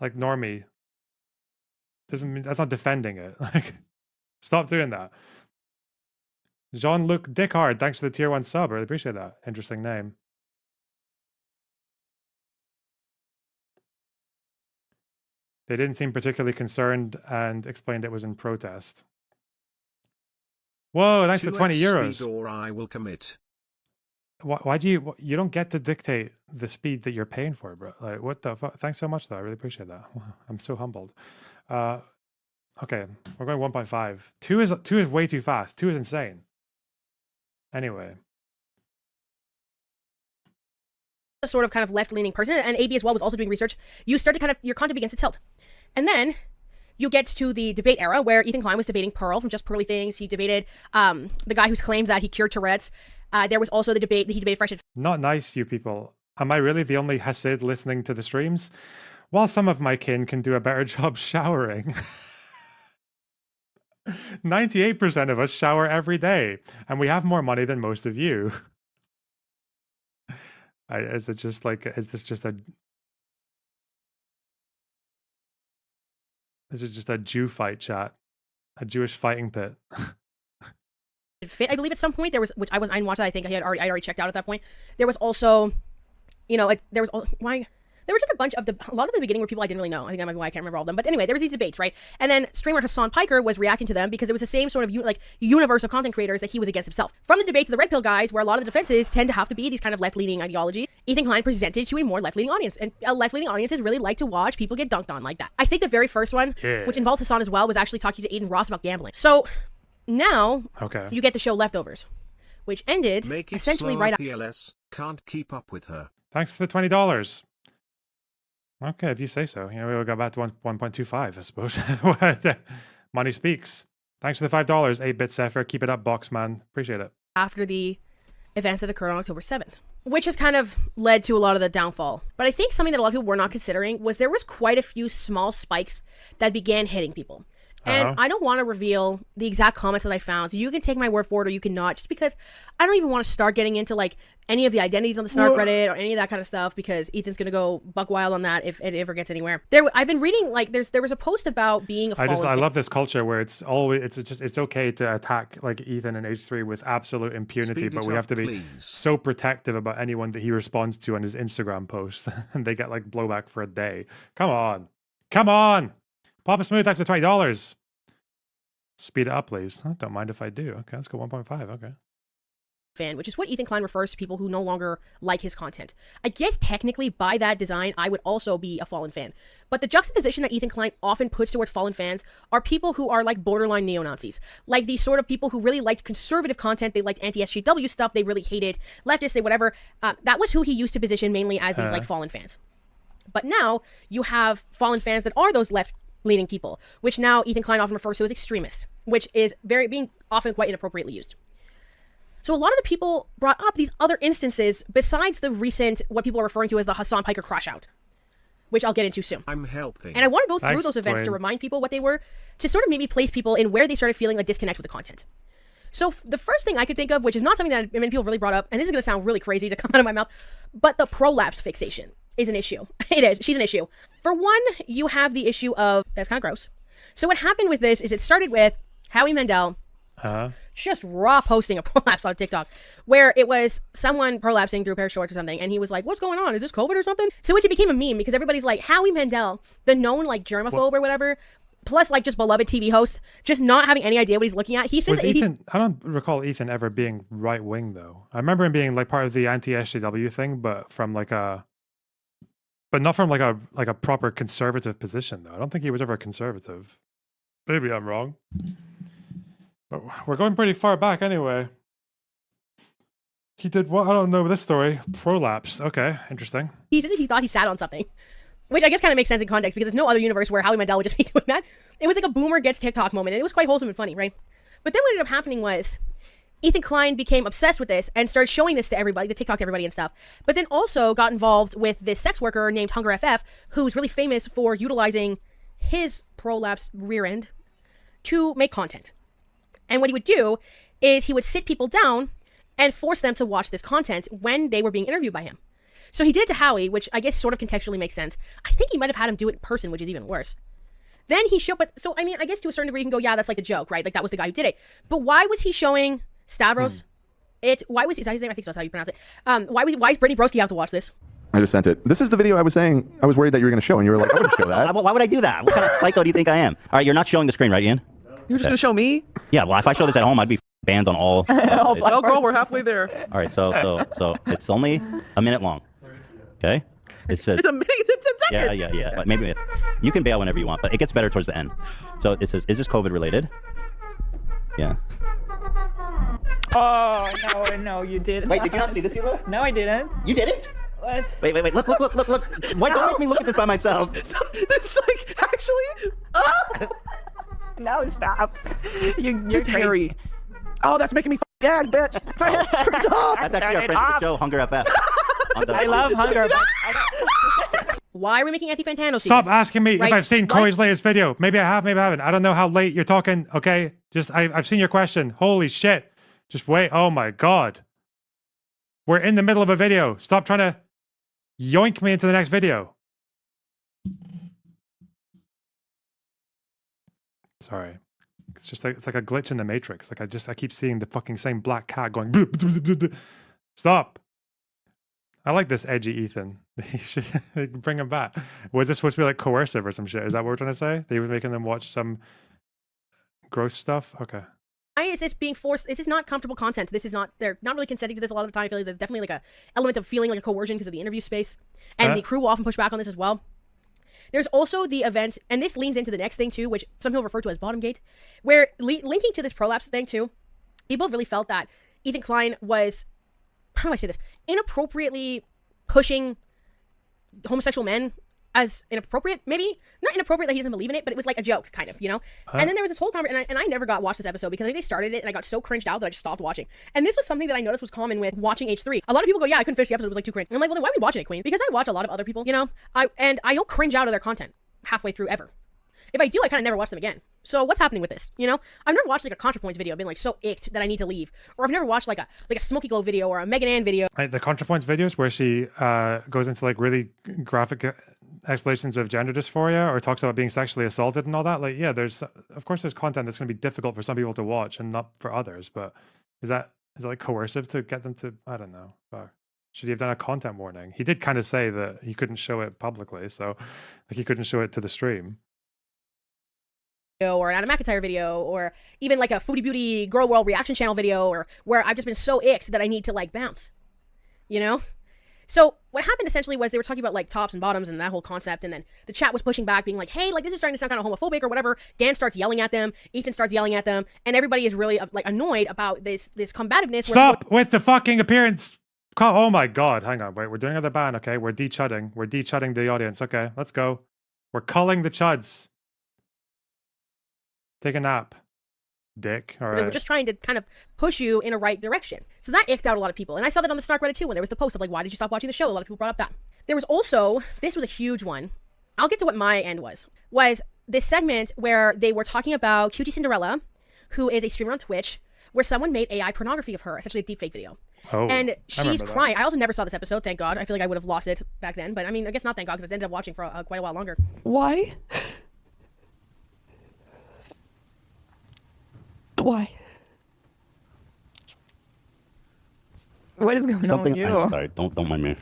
Like normie. Doesn't mean that's not defending it. Like, stop doing that. Jean-Luc Dickard, thanks for the tier 1 sub. I really appreciate that. Interesting name. They didn't seem particularly concerned and explained it was in protest. Whoa, thanks for 20 euros. Or I will commit. Why do you don't get to dictate the speed that you're paying for, bro? Like, what the fuck? Thanks so much, though. I really appreciate that. I'm so humbled. Okay, we're going 1.5. 2 is way too fast. 2 is insane. Anyway. A sort of kind of left-leaning person, and AB as well was also doing research. You start to your content begins to tilt. And then you get to the debate era where Ethan Klein was debating Pearl from Just Pearly Things. He debated the guy who's claimed that he cured Tourette's. There was also the debate that he debated Fresh and... Not nice, you people. Am I really the only Hasid listening to the streams? While some of my kin can do a better job showering. 98% of us shower every day, and we have more money than most of you. Is this just a Jew fight chat? A Jewish fighting pit? Fit, I believe at some point there was, which I didn't watch that. I think I already checked out at that point. There was also, you know, there was just a bunch of a lot of the beginning were people I didn't really know. I think that might be why I can't remember all of them. But anyway, there was these debates, right? And then streamer Hassan Piker was reacting to them because it was the same sort of universe of content creators that he was against himself. From the debates of the Red Pill guys, where a lot of the defenses tend to have to be these kind of left-leaning ideologies, Ethan Klein presented to a more left-leaning audience. And left-leaning audiences really like to watch people get dunked on like that. I think the very first one, which involved Hassan as well, was actually talking to Aiden Ross about gambling. So now you get the show Leftovers, which ended essentially right after. PLS can't keep up with her. Thanks for the $20. Okay, if you say so. You know, we'll go back to 1.25, I suppose. Money speaks. Thanks for the $5, 8-bit Sepher. Keep it up, Boxman. Appreciate it. After the events that occurred on October 7th, which has kind of led to a lot of the downfall. But I think something that a lot of people were not considering was there was quite a few small spikes that began hitting people. And I don't want to reveal the exact comments that I found, so you can take my word for it or you cannot, just because I don't even want to start getting into like any of the identities on the Snark Reddit or any of that kind of stuff, because Ethan's gonna go buck wild on that if it ever gets anywhere. I've been reading, like, there was a post about being a fallen I love this culture where it's okay to attack like Ethan and H3 with absolute impunity, but we have to be so protective about anyone that he responds to on his Instagram post, and they get like blowback for a day. Come on. Papa Smooth, thanks for $20. Speed it up, please. Oh, don't mind if I do. Okay, let's go 1.5. Okay. Fan, which is what Ethan Klein refers to people who no longer like his content. I guess technically by that design, I would also be a fallen fan. But the juxtaposition that Ethan Klein often puts towards fallen fans are people who are like borderline neo-Nazis. Like these sort of people who really liked conservative content, they liked anti-SJW stuff, they really hated leftists, they whatever. That was who he used to position mainly as these like fallen fans. But now you have fallen fans that are those left-leaning people, which now Ethan Klein often refers to as extremists, which is being often quite inappropriately used. So a lot of the people brought up these other instances besides the recent, what people are referring to as the Hassan Piker crash out, which I'll get into soon. I'm helping. And I want to go through those events to remind people what they were, to sort of maybe place people in where they started feeling a disconnect with the content. So the first thing I could think of, which is not something that many people really brought up, and this is going to sound really crazy to come out of my mouth, but the prolapse fixation is an issue. It is. She's an issue. For one, you have the issue of, that's kind of gross. So what happened with this is it started with Howie Mandel just raw posting a prolapse on TikTok, where it was someone prolapsing through a pair of shorts or something, and he was like, what's going on? Is this COVID or something? So which it became a meme because everybody's like, Howie Mandel, the known like germaphobe or whatever, plus like just beloved TV host, just not having any idea what he's looking at. He says Ethan, I don't recall Ethan ever being right wing though. I remember him being like part of the anti-SJW thing, but from like but not from like a proper conservative position though. I don't think he was ever a conservative. Maybe I'm wrong. But we're going pretty far back anyway. He did what? I don't know this story. Prolapse. Okay, interesting. He says he thought he sat on something, which I guess kind of makes sense in context because there's no other universe where Howie Mandel would just be doing that. It was like a boomer gets TikTok moment, and it was quite wholesome and funny, right? But then what ended up happening was Ethan Klein became obsessed with this and started showing this to everybody, the TikTok to everybody and stuff. But then also got involved with this sex worker named Hunger FF, who's really famous for utilizing his prolapse rear end to make content. And what he would do is he would sit people down and force them to watch this content when they were being interviewed by him. So he did it to Howie, which I guess sort of contextually makes sense. I think he might have had him do it in person, which is even worse. Then he showed, so I mean, I guess to a certain degree you can go, yeah, that's like a joke, right? Like that was the guy who did it. But why was he showing Stavros? Is that his name? I think so, that's how you pronounce it. Why is Brittany Broski have to watch this? I just sent it. This is the video I was saying I was worried that you were going to show, and you were like, I wouldn't show that. Why would I do that? What kind of psycho do you think I am? All right, you're not showing the screen, right, Ian? You're just going to show me? Yeah, well, if I show this at home, I'd be banned on all. Well, girl, we're halfway there. All right, so it's only a minute long. Okay? It's a minute, it's 10 seconds. Yeah. But maybe you can bail whenever you want, but it gets better towards the end. So it says, is this COVID related? Yeah. Oh, no, you didn't. Wait, did you not see this either? No, I didn't. You didn't? What? Wait. Look. Why don't make me look at this by myself? This is like, actually... Oh! No, stop. You're it's crazy. Harry. Oh, that's making me gag, bitch. That's actually our friend of the show, Hunger FF. I love Hunger. Why are we making anti-Fantano? Stop asking me if I've seen Corey's latest video. Maybe I have, maybe I haven't. I don't know how late you're talking, okay? Just, I've seen your question. Holy shit. Just wait. Oh my God. We're in the middle of a video. Stop trying to yoink me into the next video. Sorry. It's just like, it's like a glitch in the Matrix. Like I keep seeing the fucking same black cat going. Stop. I like this edgy Ethan. You should bring him back. Was this supposed to be like coercive or some shit? Is that what we're trying to say? They were making them watch some gross stuff? Okay. Why is this being forced? This is not comfortable content. This is not, they're not really consenting to this a lot of the time. I feel like there's definitely like a element of feeling like a coercion because of the interview space. And the crew will often push back on this as well. There's also the event, and this leans into the next thing too, which some people refer to as Bottomgate, where linking to this prolapse thing too, people really felt that Ethan Klein was, how do I say this, inappropriately pushing homosexual men as inappropriate, maybe not inappropriate that he doesn't believe in it, but it was like a joke kind of, you know. And then there was this whole conversation, and I never got watched this episode because I think they started it and I got so cringed out that I just stopped watching. And this was something that I noticed was common with watching H3. A lot of people go, yeah, I couldn't finish the episode, it was like too cringe. And I'm like, well then why are we watching it, Queen? Because I watch a lot of other people, you know, I don't cringe out of their content halfway through ever. If I do, I kind of never watch them again. So what's happening with this? You know, I've never watched like a ContraPoints video, been like so icked that I need to leave, or I've never watched like a Smokey Glow video or a Megan Ann video. The ContraPoints videos where she goes into like really graphic explanations of gender dysphoria or talks about being sexually assaulted and all that. Like, yeah, of course there's content that's going to be difficult for some people to watch and not for others. But is it like coercive to get them to? I don't know. Should he have done a content warning? He did kind of say that he couldn't show it publicly, so like he couldn't show it to the stream. Or an Adam McIntyre video, or even like a Foodie Beauty Girl World reaction channel video, or where I've just been so icked that I need to like bounce, you know? So what happened essentially was they were talking about like tops and bottoms and that whole concept, and then the chat was pushing back, being like, hey, like this is starting to sound kind of homophobic or whatever. Dan starts yelling at them, Ethan starts yelling at them, and everybody is really like annoyed about this combativeness. Stop with the fucking appearance. Oh my God, hang on, wait, we're doing another ban, okay? We're de-chudding the audience, okay? Let's go. We're culling the chuds. Take a nap, dick. All right. They were just trying to kind of push you in a right direction. So that icked out a lot of people. And I saw that on the Snark Reddit too, when there was the post of like, why did you stop watching the show? A lot of people brought up that. There was also, this was a huge one. I'll get to what my end was this segment where they were talking about Cutie Cinderella, who is a streamer on Twitch, where someone made AI pornography of her, essentially a deepfake video. Oh, and she's crying. I also never saw this episode, thank God. I feel like I would have lost it back then. But I mean, I guess not thank God, because I ended up watching for quite a while longer. Why? Why? What is going on with you? I'm sorry, don't mind me.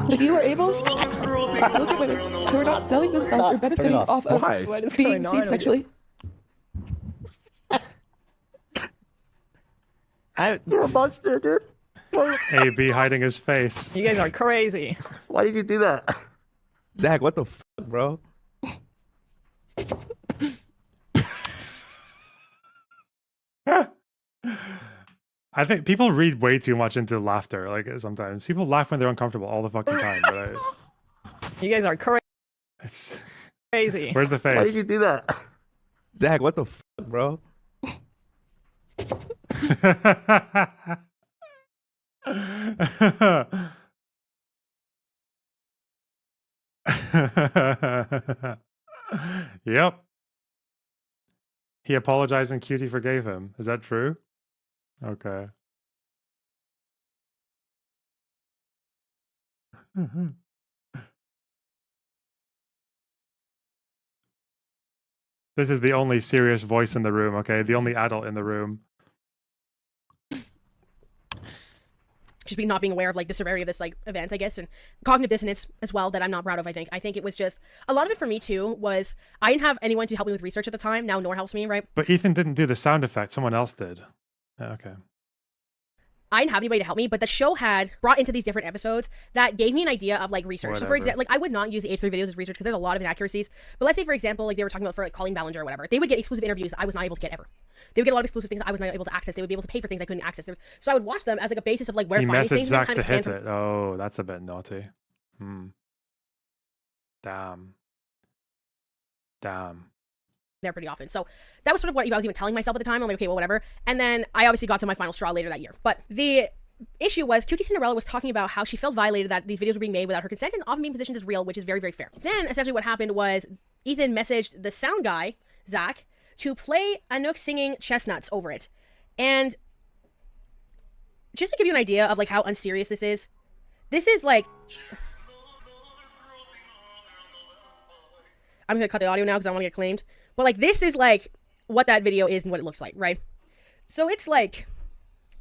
If you were able to look at women who are not selling themselves or benefiting off of being seen sexually. You're a monster, dude. AB hiding his face. You guys are crazy. Why did you do that? Zach, what the fuck, bro? I think people read way too much into laughter. Like sometimes people laugh when they're uncomfortable all the fucking time. But You guys are crazy. It's crazy. Where's the face? Why did you do that? Zach, what the fuck, bro? Yep. He apologized and Cutie forgave him. Is that true? Okay. This is the only serious voice in the room, okay? The only adult in the room. Just not being aware of like the severity of this like event, I guess, and cognitive dissonance as well that I'm not proud of. I think it was just a lot of it for me too was I didn't have anyone to help me with research at the time. Now Nor helps me, right? But Ethan didn't do the sound effect. Someone else did. Okay. I didn't have anybody to help me, but the show had brought into these different episodes that gave me an idea of like research. So for example, like I would not use the H3 videos as research because there's a lot of inaccuracies. But let's say for example, like they were talking about for like Colleen Ballinger or whatever, they would get exclusive interviews that I was not able to get ever. They would get a lot of exclusive things that I was not able to access. They would be able to pay for things I couldn't access. So I would watch them as like a basis of like where to find things. Zach to hit it. Oh, that's a bit naughty. Damn. There pretty often. So that was sort of what I was even telling myself at the time. I'm like, okay, well, whatever. And then I obviously got to my final straw later that year. But the issue was Cutie Cinderella was talking about how she felt violated that these videos were being made without her consent and often being positioned as real, which is very, very fair. Then essentially what happened was Ethan messaged the sound guy, Zach, to play Anouk singing Chestnuts over it. And just to give you an idea of like how unserious this is like, I'm gonna cut the audio now because I want to get claimed. But like, this is like what that video is and what it looks like, right? So it's like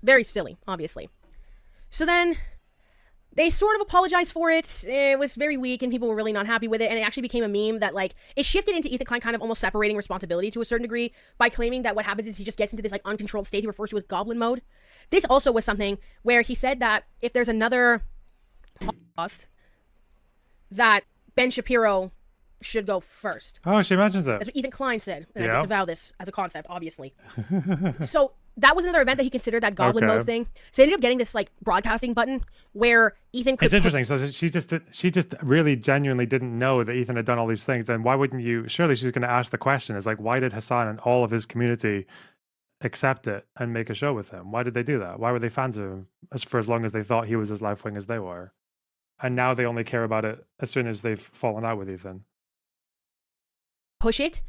very silly, obviously. So then they sort of apologized for it. It was very weak and people were really not happy with it. And it actually became a meme that like, it shifted into Ethan Klein kind of almost separating responsibility to a certain degree by claiming that what happens is he just gets into this like uncontrolled state he refers to as goblin mode. This also was something where he said that if there's another Holocaust, that Ben Shapiro should go first. Oh, she mentions it. That's what Ethan Klein said. And I disavow this as a concept, obviously. So that was another event that he considered that goblin mode thing. So he ended up getting this like broadcasting button where Ethan could... It's interesting. So she just really genuinely didn't know that Ethan had done all these things. Then why wouldn't you... Surely she's going to ask the question. It's like, why did Hassan and all of his community accept it and make a show with him? Why did they do that? Why were they fans of him for as long as they thought he was as left-wing as they were? And now they only care about it as soon as they've fallen out with Ethan. Push it,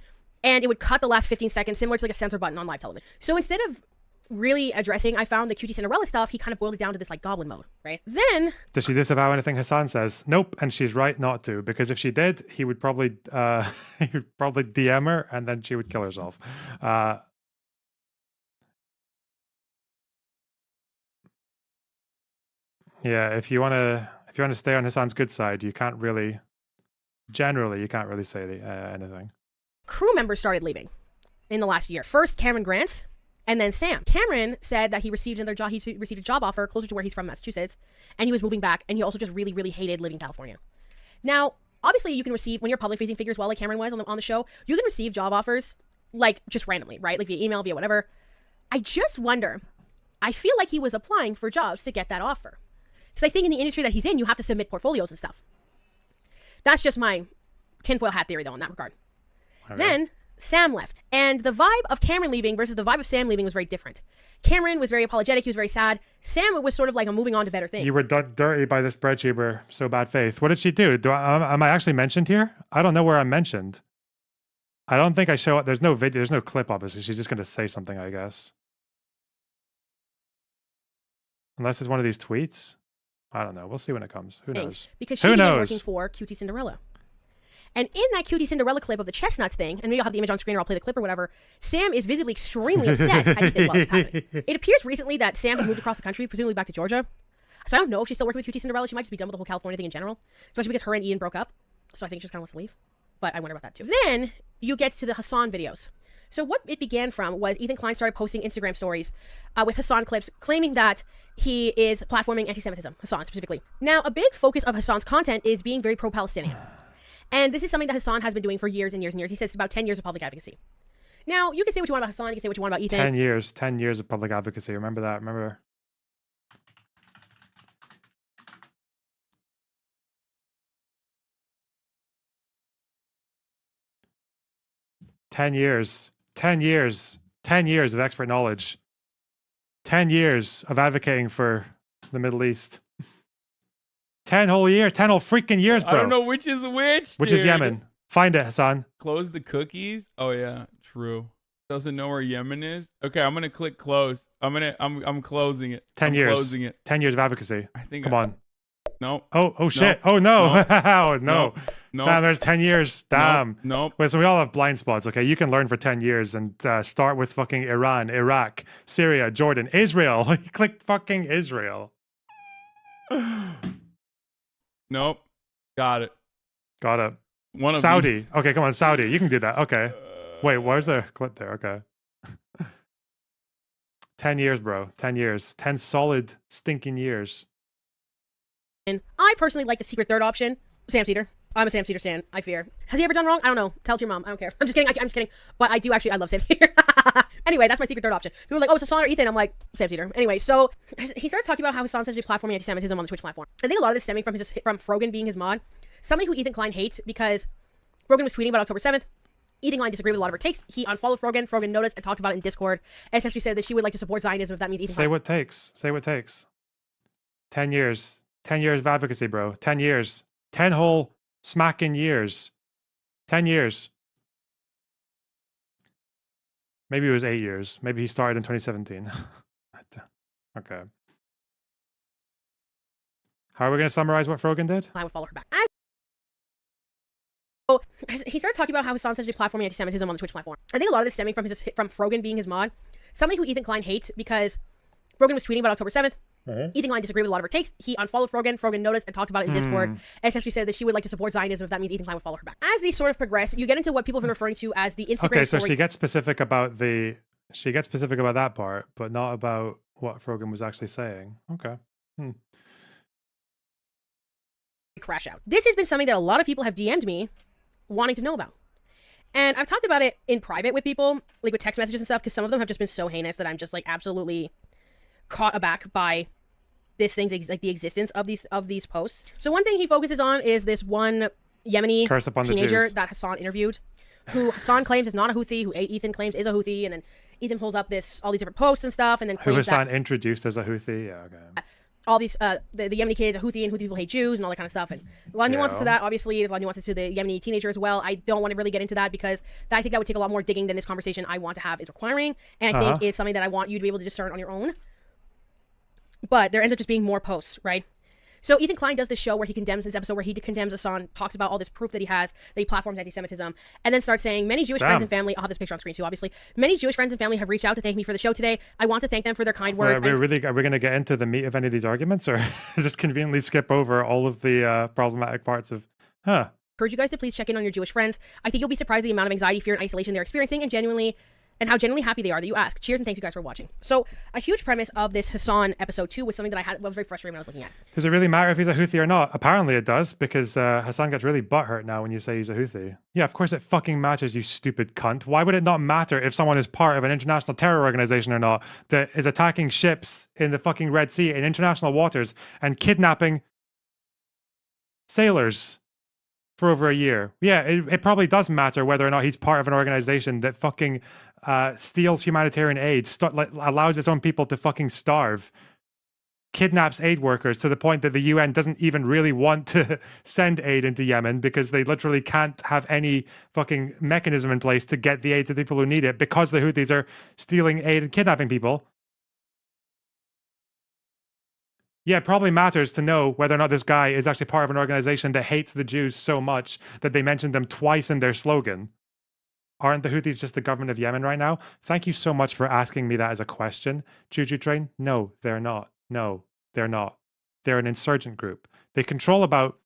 and it would cut the last 15 seconds, similar to like a censor button on live television. So instead of really addressing, I found the Cutie Cinderella stuff, he kind of boiled it down to this like goblin mode, right? Then... Does she disavow anything Hassan says? Nope, and she's right not to, because if she did, he would probably DM her, and then she would kill herself. Yeah, if you want to stay on Hassan's good side, you can't really... Generally, you can't really say anything. Crew members started leaving in the last year. First, Cameron Grants, and then Sam. Cameron said that he received another job. He received a job offer closer to where he's from, Massachusetts, and he was moving back. And he also just really, really hated living in California. Now, obviously, you can receive when you're a public-facing figure as well, like Cameron was on the show. You can receive job offers like just randomly, right? Like via email, via whatever. I just wonder. I feel like he was applying for jobs to get that offer, because I think in the industry that he's in, you have to submit portfolios and stuff. That's just my tinfoil hat theory, though, in that regard. Okay. Then Sam left. And the vibe of Cameron leaving versus the vibe of Sam leaving was very different. Cameron was very apologetic. He was very sad. Sam was sort of like a moving on to better things. You were done dirty by this breadtuber, so bad faith. What did she do? Am I actually mentioned here? I don't know where I'm mentioned. I don't think I show up. There's no video. There's no clip, obviously. She's just going to say something, I guess. Unless it's one of these tweets. I don't know. We'll see when it comes. Who knows? Because she began working for Cutie Cinderella. And in that Cutie Cinderella clip of the chestnuts thing, and maybe I'll have the image on screen or I'll play the clip or whatever, Sam is visibly extremely upset at Ethan while it's happening. It appears recently that Sam has moved across the country, presumably back to Georgia. So I don't know if she's still working with Cutie Cinderella. She might just be done with the whole California thing in general, especially because her and Ian broke up. So I think she just kind of wants to leave. But I wonder about that too. Then you get to the Hassan videos. So what it began from was Ethan Klein started posting Instagram stories with Hassan clips claiming that he is platforming anti-Semitism, Hassan specifically. Now, a big focus of Hassan's content is being very pro-Palestinian. And this is something that Hassan has been doing for years and years and years. He says it's about 10 years of public advocacy. Now, you can say what you want about Hassan, you can say what you want about Ethan. 10 years of public advocacy. Remember that, remember? Ten years of expert knowledge, 10 years of advocating for the Middle East. 10 whole freaking years, bro. I don't know which is which. Which is Yemen. Find it, Hassan. Close the cookies. Oh yeah, true. Doesn't know where Yemen is. Okay, I'm gonna click close. I'm closing it. 10 years. Closing it. 10 years of advocacy. I think. Come on. No. Oh shit. Oh no. Oh no. No. Damn, there's 10 years. Damn. Nope. Wait, so we all have blind spots, okay? You can learn for 10 years and start with fucking Iran, Iraq, Syria, Jordan, Israel. You clicked fucking Israel. Nope. Got it. Got it. One of Saudi. these. Okay, come on, Saudi. You can do that. Okay. Wait, where's the clip there? Okay. 10 years, bro. 10 years. 10 solid, stinking years. And I personally like the secret third option, Sam Cedar. I'm a Sam Cedar stan, I fear. Has he ever done wrong? I don't know. Tell it to your mom. I don't care. I'm just kidding. I'm just kidding. But I do actually, I love Sam Cedar. Anyway, that's my secret third option. People are like, oh, it's Hassan or Ethan. I'm like, Sam Cedar. Anyway, so he starts talking about how Hassan essentially platforming anti-Semitism on the Twitch platform. I think a lot of this stemming from Frogan being his mod. Somebody who Ethan Klein hates because Frogan was tweeting about October 7th. Ethan Klein disagreed with a lot of her takes. He unfollowed Frogan. Frogan noticed and talked about it in Discord. And essentially said that she would like to support Zionism if that means Ethan Say what takes. Say what takes. 10 years. 10 years of advocacy, bro. 10 years. 10 whole smacking years. 10 years. Maybe it was 8 years. Maybe he started in 2017. Okay. How are we going to summarize what Frogan did? I would follow her back. So he started talking about how Hassan essentially platforming anti-Semitism on the Twitch platform. I think a lot of this stemming from from Frogan being his mod. Somebody who Ethan Klein hates because Frogan was tweeting about October 7th. Ethan Klein disagreed with a lot of her takes. He unfollowed Frogan. Frogan noticed and talked about it in Discord. And essentially said that she would like to support Zionism if that means Ethan Klein would follow her back. As these sort of progress, you get into what people have been referring to as the Instagram Okay, so story. she gets specific about that part, but not about what Frogan was actually saying. Okay. Crash out. This has been something that a lot of people have DM'd me wanting to know about. And I've talked about it in private with people, like with text messages and stuff, because some of them have just been so heinous that I'm just like absolutely caught aback by this thing's like the existence of these posts. So one thing he focuses on is this one Yemeni teenager that Hassan interviewed, who Hassan claims is not a Houthi, who Ethan claims is a Houthi, and then Ethan pulls up all these different posts and stuff, and then claims who Hassan introduced as a Houthi. Yeah, okay. All these the Yemeni kids are Houthi, and Houthi people hate Jews and all that kind of stuff, and a lot of nuances to that. Obviously, there's a lot of nuances to the Yemeni teenager as well. I don't want to really get into that because I think that would take a lot more digging than this conversation I want to have is requiring, and I think is something that I want you to be able to discern on your own. But there ends up just being more posts, right? So Ethan Klein does this show where he condemns this episode where he condemns Hassan, talks about all this proof that he has that he platforms anti-Semitism, and then starts saying many Jewish friends and family. I'll have this picture on screen too, obviously. Many Jewish friends and family have reached out to thank me for the show today. I want to thank them for their kind words. Are we going to get into the meat of any of these arguments, or just conveniently skip over all of the problematic parts of? Encourage you guys to please check in on your Jewish friends. I think you'll be surprised at the amount of anxiety, fear, and isolation they're experiencing, and how genuinely happy they are that you ask. Cheers and thanks you guys for watching. So a huge premise of this Hassan episode 2 was something that I was very frustrated when I was looking at. Does it really matter if he's a Houthi or not? Apparently it does, because Hassan gets really butthurt now when you say he's a Houthi. Yeah, of course it fucking matters, you stupid cunt. Why would it not matter if someone is part of an international terror organization or not that is attacking ships in the fucking Red Sea in international waters and kidnapping sailors for over a year? Yeah, it probably does matter whether or not he's part of an organization that fucking steals humanitarian aid, allows its own people to fucking starve, kidnaps aid workers to the point that the UN doesn't even really want to send aid into Yemen because they literally can't have any fucking mechanism in place to get the aid to the people who need it because the Houthis are stealing aid and kidnapping people. Yeah, it probably matters to know whether or not this guy is actually part of an organization that hates the Jews so much that they mentioned them twice in their slogan. Aren't the Houthis just the government of Yemen right now? Thank you so much for asking me that as a question. Choo Choo Train? No, they're not. No, they're not. They're an insurgent group. They control about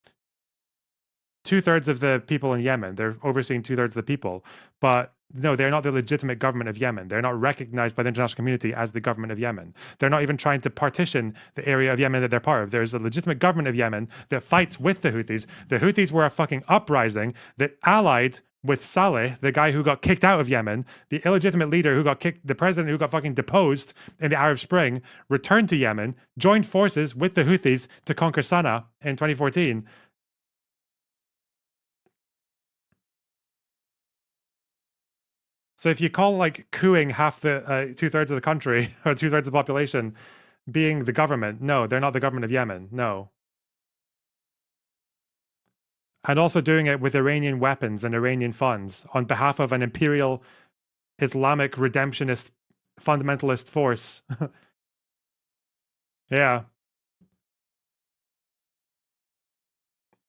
2/3 of the people in Yemen. They're overseeing 2/3 of the people. But no, they're not the legitimate government of Yemen. They're not recognized by the international community as the government of Yemen. They're not even trying to partition the area of Yemen that they're part of. There's a legitimate government of Yemen that fights with the Houthis. The Houthis were a fucking uprising that allied with Saleh, the guy who got kicked out of Yemen, the illegitimate leader who got kicked, the president who got fucking deposed in the Arab Spring, returned to Yemen, joined forces with the Houthis to conquer Sana'a in 2014. So if you call like cooing half the 2/3 of the country or 2/3 of the population being the government, no, they're not the government of Yemen. No. And also doing it with Iranian weapons and Iranian funds on behalf of an imperial Islamic redemptionist fundamentalist force. Yeah.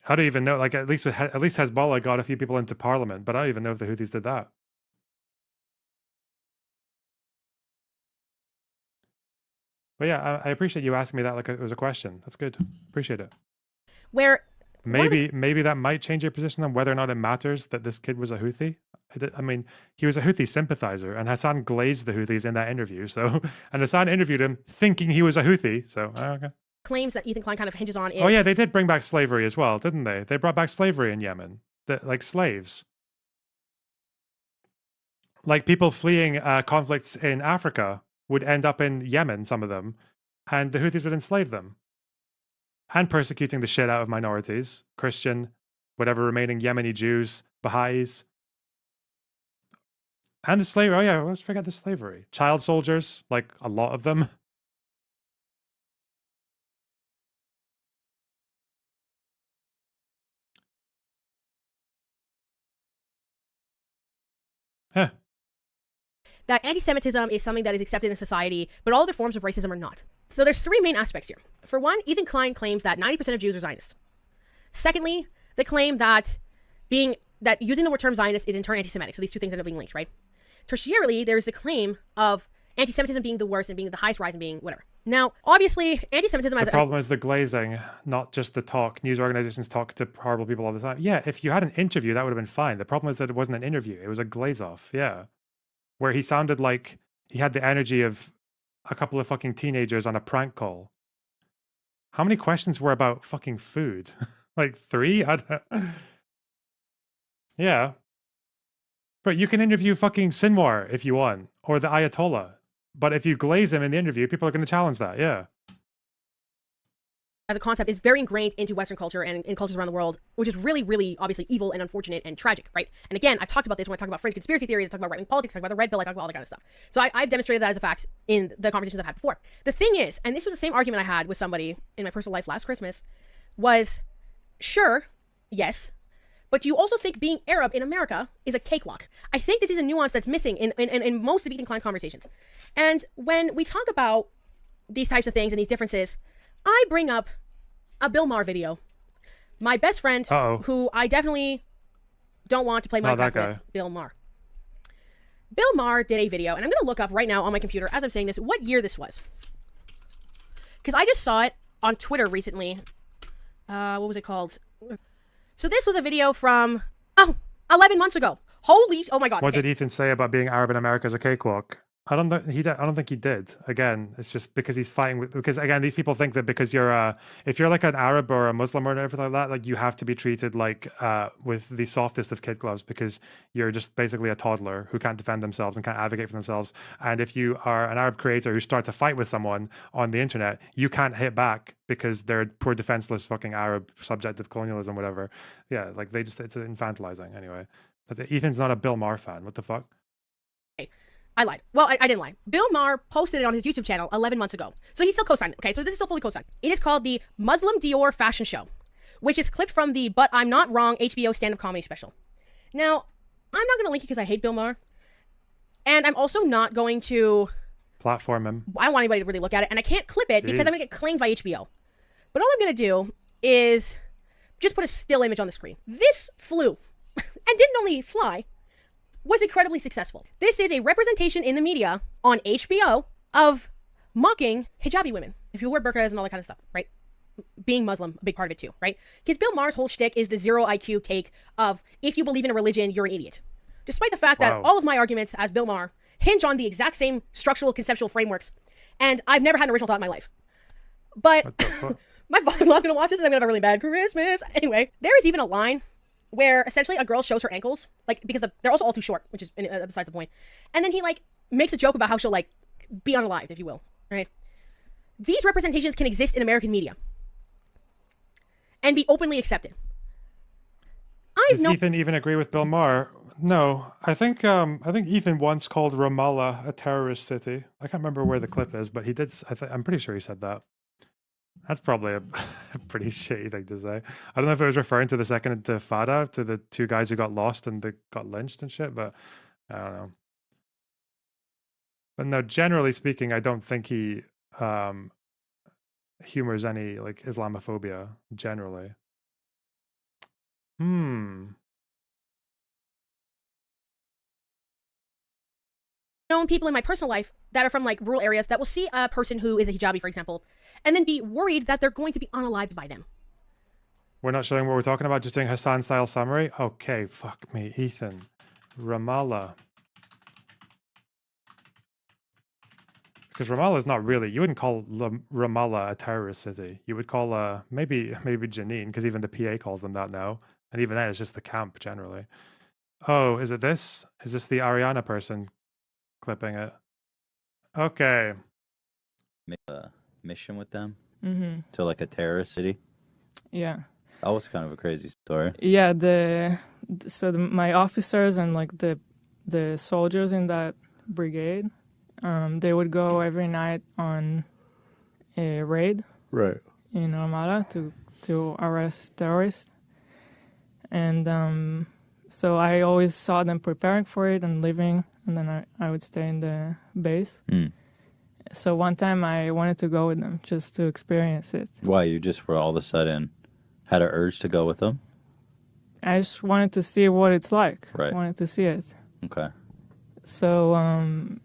I don't even know, like at least Hezbollah got a few people into parliament, but I don't even know if the Houthis did that. But yeah, I appreciate you asking me that like it was a question. That's good. Appreciate it. Where maybe that might change your position on whether or not it matters that this kid was a Houthi. I mean, he was a Houthi sympathizer, and Hassan glazed the Houthis in that interview. So, and Hassan interviewed him thinking he was a Houthi. So, okay. Claims that Ethan Klein kind of hinges on is... Oh yeah, they did bring back slavery as well, didn't they? They brought back slavery in Yemen, like slaves. Like people fleeing conflicts in Africa would end up in Yemen, some of them, and the Houthis would enslave them. And persecuting the shit out of minorities, Christian, whatever remaining Yemeni Jews, Baha'is. And the slavery, oh yeah, let's forget the slavery. Child soldiers, like a lot of them. that anti-Semitism is something that is accepted in society, but all other forms of racism are not. So there's three main aspects here. For one, Ethan Klein claims that 90% of Jews are Zionists. Secondly, they claim that using the word term Zionist is in turn anti-Semitic. So these two things end up being linked, right? Tertiarily, there's the claim of anti-Semitism being the worst and being the highest rise and being whatever. Now, obviously, anti-Semitism the problem is the glazing, not just the talk. News organizations talk to horrible people all the time. Yeah, if you had an interview, that would have been fine. The problem is that it wasn't an interview. It was a glaze off, yeah. Where he sounded like he had the energy of a couple of fucking teenagers on a prank call. How many questions were about fucking food? Like 3? Yeah. But you can interview fucking Sinwar if you want, or the Ayatollah. But if you glaze him in the interview, people are going to challenge that, yeah. As a concept is very ingrained into Western culture and in cultures around the world, which is really, really obviously evil and unfortunate and tragic, right? And again, I've talked about this when I talk about fringe conspiracy theories, I talk about right-wing politics, I talk about the red pill, I talk about all that kind of stuff. So I've demonstrated that as a fact in the conversations I've had before. The thing is, and this was the same argument I had with somebody in my personal life last Christmas, was, sure, yes, but do you also think being Arab in America is a cakewalk? I think this is a nuance that's missing in most of Ethan Klein's conversations. And when we talk about these types of things and these differences, I bring up a Bill Maher video. My best friend, who I definitely don't want to play Minecraft with, Bill Maher. Bill Maher did a video, and I'm going to look up right now on my computer as I'm saying this, what year this was. Because I just saw it on Twitter recently. What was it called? So this was a video from, 11 months ago. Oh my God. What did Ethan say about being Arab in America as a cakewalk? I don't think he did. Again, it's just because he's fighting with, because again, these people think that because you're if you're like an Arab or a Muslim or everything like that, like you have to be treated like with the softest of kid gloves because you're just basically a toddler who can't defend themselves and can't advocate for themselves. And if you are an Arab creator who starts a fight with someone on the internet, you can't hit back because they're poor defenseless fucking Arab subject of colonialism, whatever. Yeah, like it's infantilizing anyway. That's it. Ethan's not a Bill Maher fan. What the fuck? I lied. Well, I didn't lie. Bill Maher posted it on his YouTube channel 11 months ago. So he's still co-signed. Okay, so this is still fully co-signed. It is called the Muslim Dior Fashion Show, which is clipped from the But I'm Not Wrong HBO stand-up comedy special. Now, I'm not going to link it because I hate Bill Maher. And I'm also not going to platform him. I don't want anybody to really look at it. And I can't clip it because I'm going to get claimed by HBO. But all I'm going to do is just put a still image on the screen. This flew and didn't only fly, was incredibly successful. This is a representation in the media on HBO of mocking hijabi women. If you wear burqas and all that kind of stuff, right? Being Muslim, a big part of it too, right? Because Bill Maher's whole shtick is the zero IQ take of if you believe in a religion, you're an idiot. Despite the fact that all of my arguments as Bill Maher hinge on the exact same structural, conceptual frameworks, and I've never had an original thought in my life. But my father-in-law's gonna watch this and I'm gonna have a really bad Christmas. Anyway, there is even a line where essentially a girl shows her ankles, like, because they're also all too short, which is besides the point. And then he, like, makes a joke about how she'll, like, be unalived, if you will, right? These representations can exist in American media and be openly accepted. Does Ethan even agree with Bill Maher? No. I think Ethan once called Ramallah a terrorist city. I can't remember where the clip is, but he did. I'm pretty sure he said that. That's probably a pretty shitty thing to say. I don't know if it was referring to the second Intifada, to the two guys who got lost and they got lynched and shit, but I don't know. But no, generally speaking, I don't think he humors any like Islamophobia generally. Known people in my personal life that are from like rural areas that will see a person who is a hijabi, for example, and then be worried that they're going to be unalived by them. We're not showing what we're talking about, just doing Hassan style summary. Okay, fuck me, Ethan. Ramallah. Because Ramallah is not really, you wouldn't call Ramallah a terrorist city. You would call maybe Jenin, because even the PA calls them that now. And even then, it's just the camp generally. Oh, is it this? Is this the Ariana person clipping it? Okay. Make a mission with them Mm-hmm. to like a terrorist city. Yeah. That was kind of a crazy story. Yeah, my officers and like the soldiers in that brigade, they would go every night on a raid, right, in Ramallah to arrest terrorists, and So I always saw them preparing for it and leaving, and then I would stay in the base. So one time I wanted to go with them just to experience it. Why? You just were all of a sudden had an urge to go with them? I just wanted to see what it's like. Right. I wanted to see it. Okay. So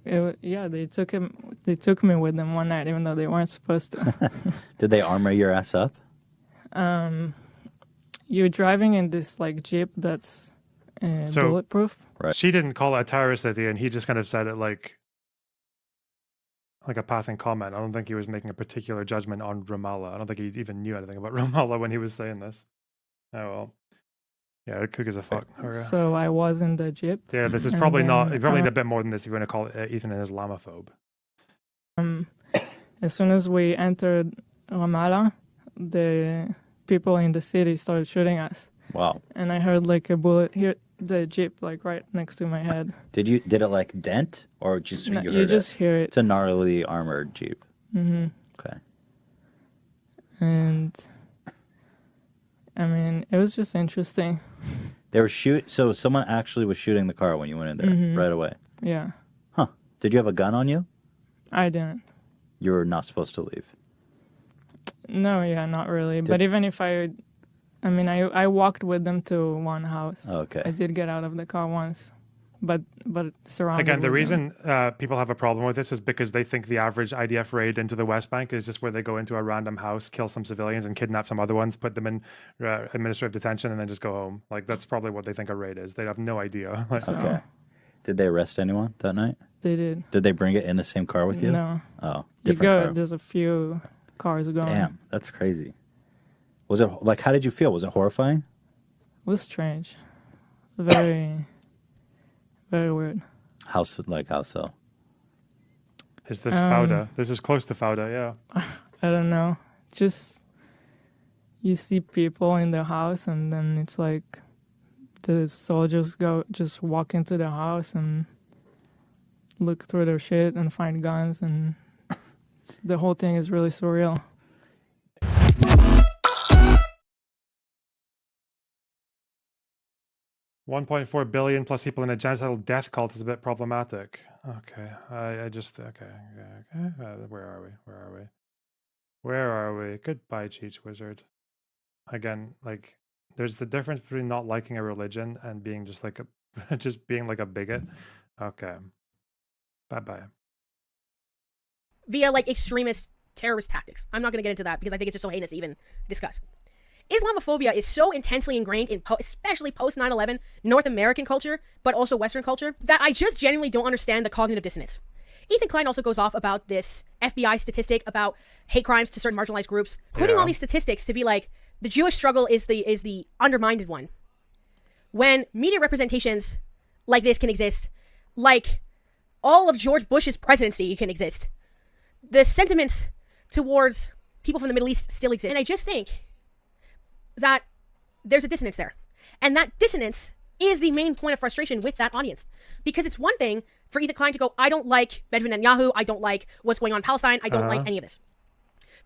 they took me with them one night, even though they weren't supposed to. Did they armor your ass up? You're driving in this like Jeep that's bulletproof. Right. She didn't call it a terrorist city, and he just kind of said it like a passing comment. I don't think he was making a particular judgment on Ramallah. I don't think he even knew anything about Ramallah when he was saying this. Oh well. Yeah, the cook is a fuck. So I was in the Jeep. Yeah, this is probably not. You probably need a bit more than this if you're going to call Ethan an Islamophobe. As soon as we entered Ramallah, the people in the city started shooting us. Wow. And I heard like a bullet hit the Jeep like right next to my head. Did it like dent or just No, you you heard just hear it. It's a gnarly armored Jeep. Mm-hmm. Okay. And I mean, it was just interesting. They were so someone actually was shooting the car when you went in there right away. Yeah. Huh. Did you have a gun on you? I didn't. You were not supposed to leave. No, yeah, not really. But even if I walked with them to one house. Okay. I did get out of the car once, but surrounded. Again, the with reason people have a problem with this is because they think the average IDF raid into the West Bank is just where they go into a random house, kill some civilians, and kidnap some other ones, put them in administrative detention, and then just go home. Like that's probably what they think a raid is. They have no idea. Okay. Did they arrest anyone that night? They did. Did they bring it in the same car with you? No. Oh, different car. There's a few cars going. Damn, that's crazy. Was it like? How did you feel? Was it horrifying? It was strange. Very, very weird. How so? Is this Fauda? This is close to Fauda, yeah. I don't know. Just you see people in the house, and then it's like the soldiers just walk into the house and look through their shit and find guns, and the whole thing is really surreal. $1.4 billion plus people in a genocidal death cult is a bit problematic. Okay, Where are we? Goodbye, Cheech Wizard. Again, like, there's the difference between not liking a religion and being just like being like a bigot. Okay, bye. Via like extremist terrorist tactics. I'm not going to get into that because I think it's just so heinous to even discuss. Islamophobia is so intensely ingrained in especially post 9/11 North American culture, but also Western culture, that I just genuinely don't understand the cognitive dissonance. Ethan Klein also goes off about this FBI statistic about hate crimes to certain marginalized groups, putting all these statistics to be like the Jewish struggle is the undermined one. When media representations like this can exist, like all of George Bush's presidency can exist, the sentiments towards people from the Middle East still exist. And I just think that there's a dissonance there. And that dissonance is the main point of frustration with that audience. Because it's one thing for Ethan Klein to go, I don't like Benjamin Netanyahu, I don't like what's going on in Palestine, I don't like any of this.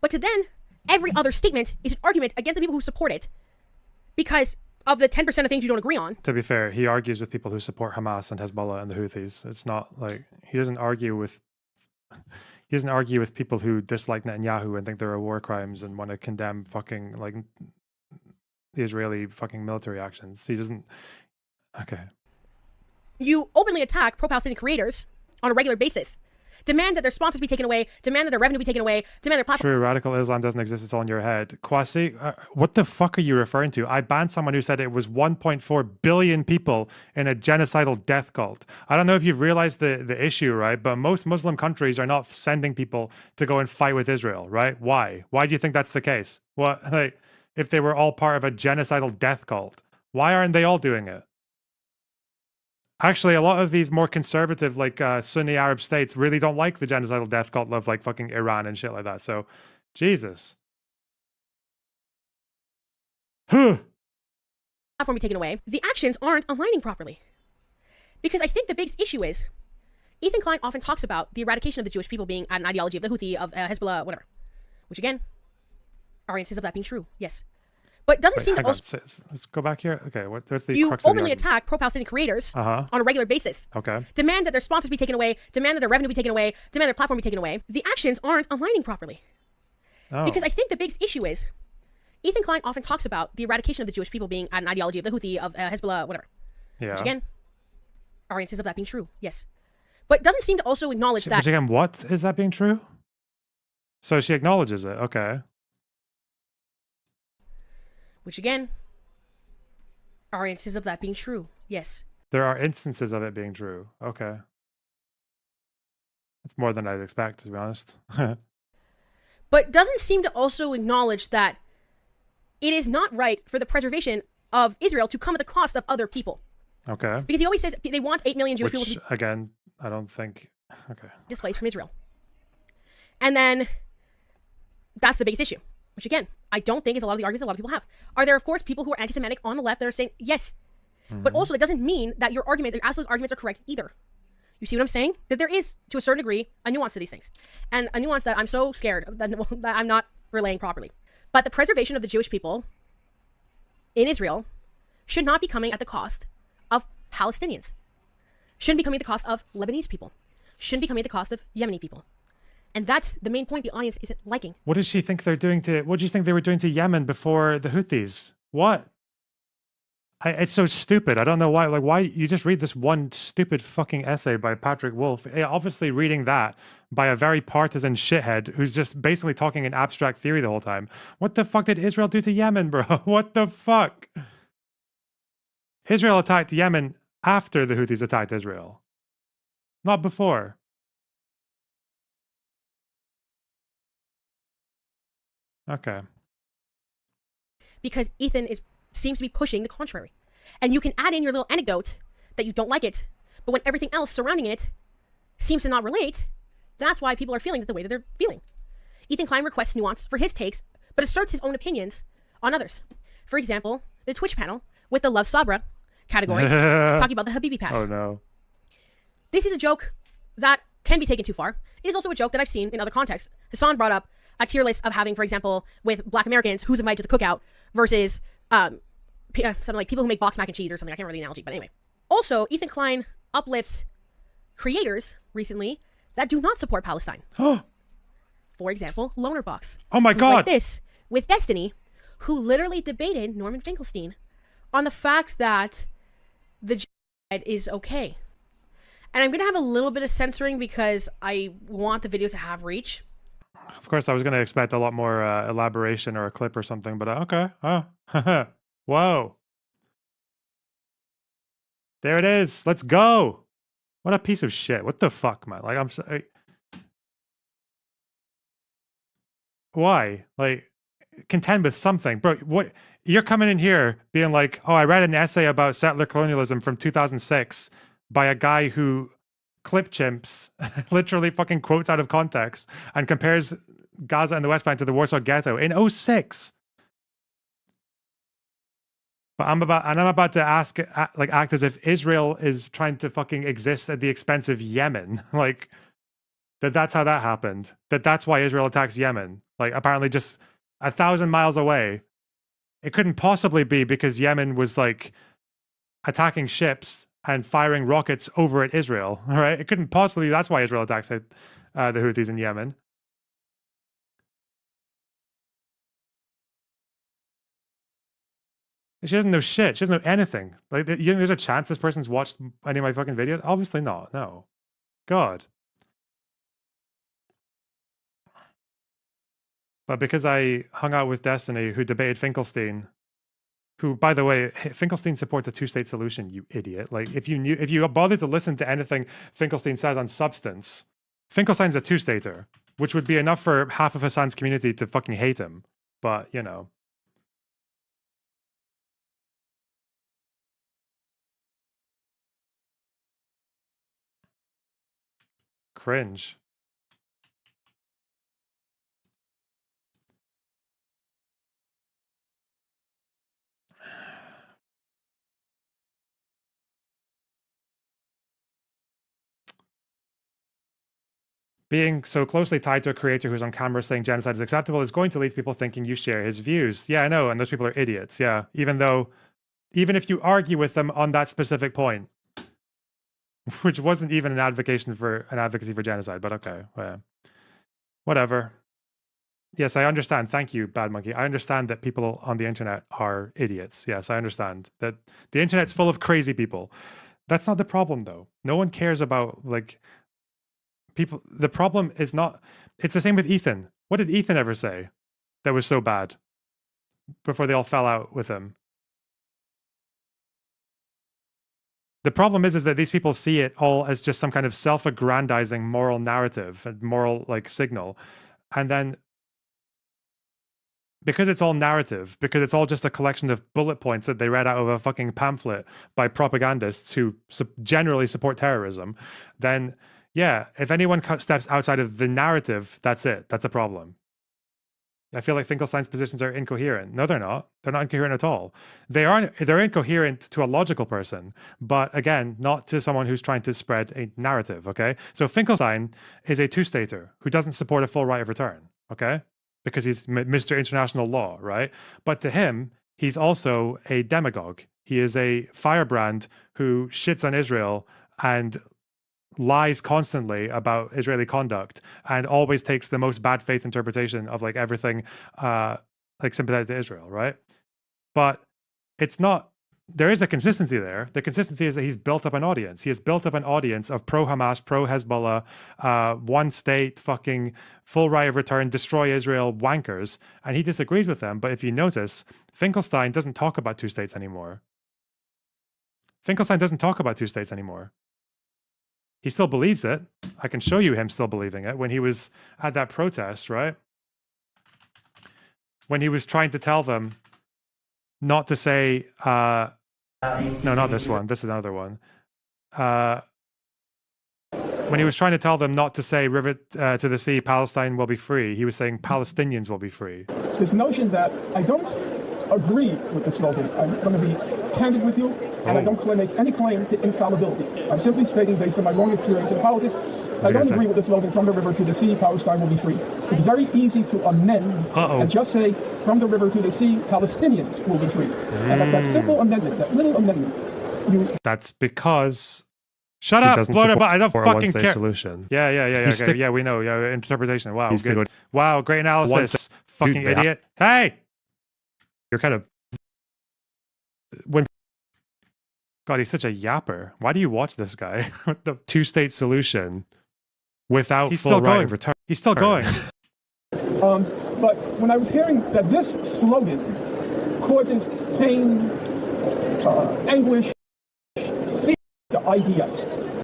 But to then, every other statement is an argument against the people who support it because of the 10% of things you don't agree on. To be fair, he argues with people who support Hamas and Hezbollah and the Houthis. It's not like, he doesn't argue with people who dislike Netanyahu and think there are war crimes and want to condemn fucking like the Israeli fucking military actions. He doesn't. Okay. You openly attack pro-Palestinian creators on a regular basis. Demand that their sponsors be taken away. Demand that their revenue be taken away. Demand their platform. True, radical Islam doesn't exist. It's all in your head. Kwasi, what the fuck are you referring to? I banned someone who said it was 1.4 billion people in a genocidal death cult. I don't know if you've realized the issue, right? But most Muslim countries are not sending people to go and fight with Israel, right? Why? Why do you think that's the case? What, like, if they were all part of a genocidal death cult, why aren't they all doing it? Actually, a lot of these more conservative, like Sunni Arab states really don't like the genocidal death cult of like fucking Iran and shit like that. So, Jesus. Platform be taken away. The actions aren't aligning properly. Because I think the biggest issue is Ethan Klein often talks about the eradication of the Jewish people being an ideology of the Houthi, of Hezbollah, whatever. Which again, are instances of that being true, yes. but doesn't seem to also... Let's go back here. Okay, there's the you crux of the openly argument. attack pro-Palestinian creators on a regular basis. Okay. Demand that their sponsors be taken away, demand that their revenue be taken away, demand their platform be taken away. The actions aren't aligning properly. Oh. Because I think the biggest issue is, Ethan Klein often talks about the eradication of the Jewish people being an ideology of the Houthi, of Hezbollah, whatever. Yeah. Which again, are instances of that being true, yes. But doesn't seem to also acknowledge that... Which again, what is that being true? So she acknowledges it, okay. Which again, are instances of that being true, yes. There are instances of it being true, okay. That's more than I'd expect, to be honest. But doesn't seem to also acknowledge that it is not right for the preservation of Israel to come at the cost of other people. Okay. Because he always says they want 8 million Jewish people to be again, I don't think... Okay. displaced from Israel. And then that's the biggest issue, which again, I don't think is a lot of the arguments a lot of people have. Are there, of course, people who are anti-Semitic on the left that are saying yes, but also that doesn't mean that your arguments, your absolute arguments are correct either. You see what I'm saying? That there is, to a certain degree, a nuance to these things. And a nuance that I'm so scared of, that I'm not relaying properly. But the preservation of the Jewish people in Israel should not be coming at the cost of Palestinians. Shouldn't be coming at the cost of Lebanese people. Shouldn't be coming at the cost of Yemeni people. And that's the main point the audience isn't liking. What does she think they're doing to... What do you think they were doing to Yemen before the Houthis? What? It's so stupid. I don't know why. Like, why you just read this one stupid fucking essay by Patrick Wolf? Obviously, reading that by a very partisan shithead who's just basically talking in abstract theory the whole time. What the fuck did Israel do to Yemen, bro? What the fuck? Israel attacked Yemen after the Houthis attacked Israel, not before. Okay. Because Ethan seems to be pushing the contrary. And you can add in your little anecdote that you don't like it, but when everything else surrounding it seems to not relate, that's why people are feeling the way that they're feeling. Ethan Klein requests nuance for his takes, but asserts his own opinions on others. For example, the Twitch panel with the Love Sabra category, talking about the Habibi pass. Oh no. This is a joke that can be taken too far. It is also a joke that I've seen in other contexts. Hassan brought up a tier list of having, for example, with Black Americans, who's invited to the cookout versus something like people who make boxed mac and cheese or something. I can't remember the analogy, but anyway. Also, Ethan Klein uplifts creators recently that do not support Palestine. For example, Lonerbox. Oh my God. Like this with Destiny, who literally debated Norman Finkelstein on the fact that the genocide is okay. And I'm going to have a little bit of censoring because I want the video to have reach. Of course, I was going to expect a lot more elaboration or a clip or something, but okay. Oh, whoa. There it is. Let's go. What a piece of shit. What the fuck, man? Like, I'm sorry. Why? Like, contend with something. Bro, what? You're coming in here being like, oh, I read an essay about settler colonialism from 2006 by a guy who clip chimps, literally fucking quotes out of context and compares Gaza and the West Bank to the Warsaw Ghetto in 2006. But I'm about to act as if Israel is trying to fucking exist at the expense of Yemen. Like, that's how that happened. That's why Israel attacks Yemen. Like, apparently just 1,000 miles away. It couldn't possibly be because Yemen was like attacking ships and firing rockets over at Israel, all right? It couldn't possibly, that's why Israel attacks the Houthis in Yemen. She doesn't know shit. She doesn't know anything. Like, there's a chance this person's watched any of my fucking videos? Obviously not, no. God. But because I hung out with Destiny, who debated Finkelstein, who, by the way, Finkelstein supports a two-state solution, you idiot. Like, if you bothered to listen to anything Finkelstein says on substance, Finkelstein's a two-stater, which would be enough for half of Hassan's community to fucking hate him. But, you know. Cringe. Being so closely tied to a creator who's on camera saying genocide is acceptable is going to lead to people thinking you share his views. Yeah, I know, and those people are idiots. Yeah, even if you argue with them on that specific point, which wasn't even an advocacy for genocide, but okay, whatever. Yes, I understand. Thank you, Bad Monkey. I understand that people on the internet are idiots. Yes, I understand that the internet's full of crazy people. That's not the problem, though. No one cares about like. People, the problem is not, it's the same with Ethan. What did Ethan ever say that was so bad before they all fell out with him? The problem is that these people see it all as just some kind of self-aggrandizing moral narrative and moral like signal. And then because it's all narrative, because it's all just a collection of bullet points that they read out of a fucking pamphlet by propagandists who generally support terrorism, then yeah, if anyone steps outside of the narrative, that's it. That's a problem. I feel like Finkelstein's positions are incoherent. No, they're not. They're not incoherent at all. They're incoherent to a logical person, but again, not to someone who's trying to spread a narrative, okay? So Finkelstein is a two-stater who doesn't support a full right of return, okay? Because he's Mr. International Law, right? But to him, he's also a demagogue. He is a firebrand who shits on Israel and lies constantly about Israeli conduct and always takes the most bad faith interpretation of like everything like sympathetic to Israel, right? But it's not, there is a consistency there. The consistency is that he's built up an audience. He has built up an audience of pro-Hamas, pro-Hezbollah, one state, fucking full right of return, destroy Israel wankers, and he disagrees with them. But if you notice, Finkelstein doesn't talk about two states anymore. Finkelstein doesn't talk about two states anymore. He still believes it. I can show you him still believing it when he was at that protest, right? When he was trying to tell them not to say, no, not this one. This is another one. When he was trying to tell them not to say river to the sea, Palestine will be free, he was saying Palestinians will be free. This notion that I don't agree with the slogan. I'm going to be candid with you, and I don't make any claim to infallibility. I'm simply stating, based on my long experience in politics, I don't agree with the slogan, from the river to the sea, Palestine will be free. It's very easy to amend and just say, from the river to the sea, Palestinians will be free. And that simple amendment, that little amendment, That's because... Shut up, blow it up. I don't fucking care. Solution. Yeah, okay. Yeah, we know. Yeah, interpretation. Wow, good. Wow, great analysis. Fucking idiot. Hey! You're kind of... God, he's such a yapper. Why do you watch this guy? The two-state solution without full right of return. He's still going. But when I was hearing that this slogan causes pain, anguish, fear, the IDF,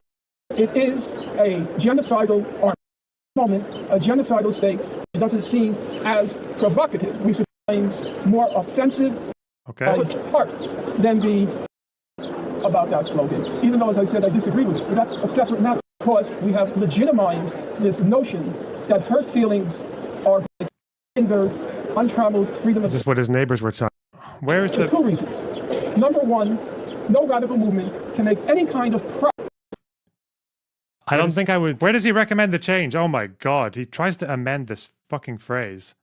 it is a genocidal moment, a genocidal state. It doesn't seem as provocative. We sometimes more offensive, part than the about that slogan. Even though, as I said, I disagree with it, but that's a separate matter. Because we have legitimized this notion that hurt feelings are in their untrammeled freedom of... Is this what his neighbors were talking? Where is the... Two reasons. Number one, no radical movement can make any kind of progress. I don't think I would... Where does he recommend the change? Oh my God. He tries to amend this fucking phrase.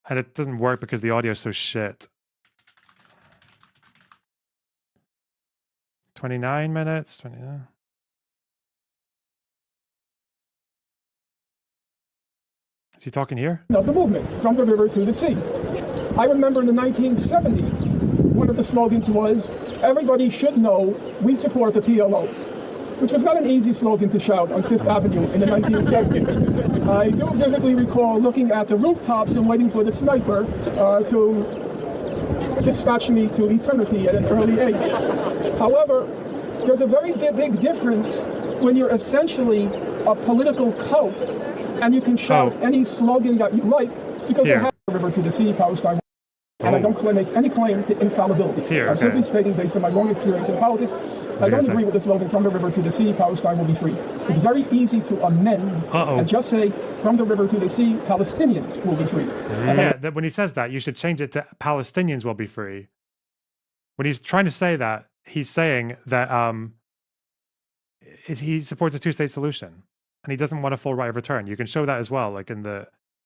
And it doesn't work because the audio is so shit. 29 minutes. 20, Is he talking here? No, the movement, from the river to the sea. I remember in the 1970s, one of the slogans was, everybody should know we support the PLO, which was not an easy slogan to shout on Fifth Avenue in the 1970s. I do vividly recall looking at the rooftops and waiting for the sniper to dispatch me to eternity at an early age. However, there's a very big difference when you're essentially a political cult and you can shout any slogan that you like because you have a river to the sea, Palestine. And I don't make any claim to infallibility. I'm simply stating, based on my long experience in politics, I don't agree with the slogan, from the river to the sea, Palestine will be free. It's very easy to amend and just say, from the river to the sea, Palestinians will be free. Yeah, when he says that, you should change it to Palestinians will be free. When he's trying to say that, he's saying that he supports a two-state solution, and he doesn't want a full right of return. You can show that as well, like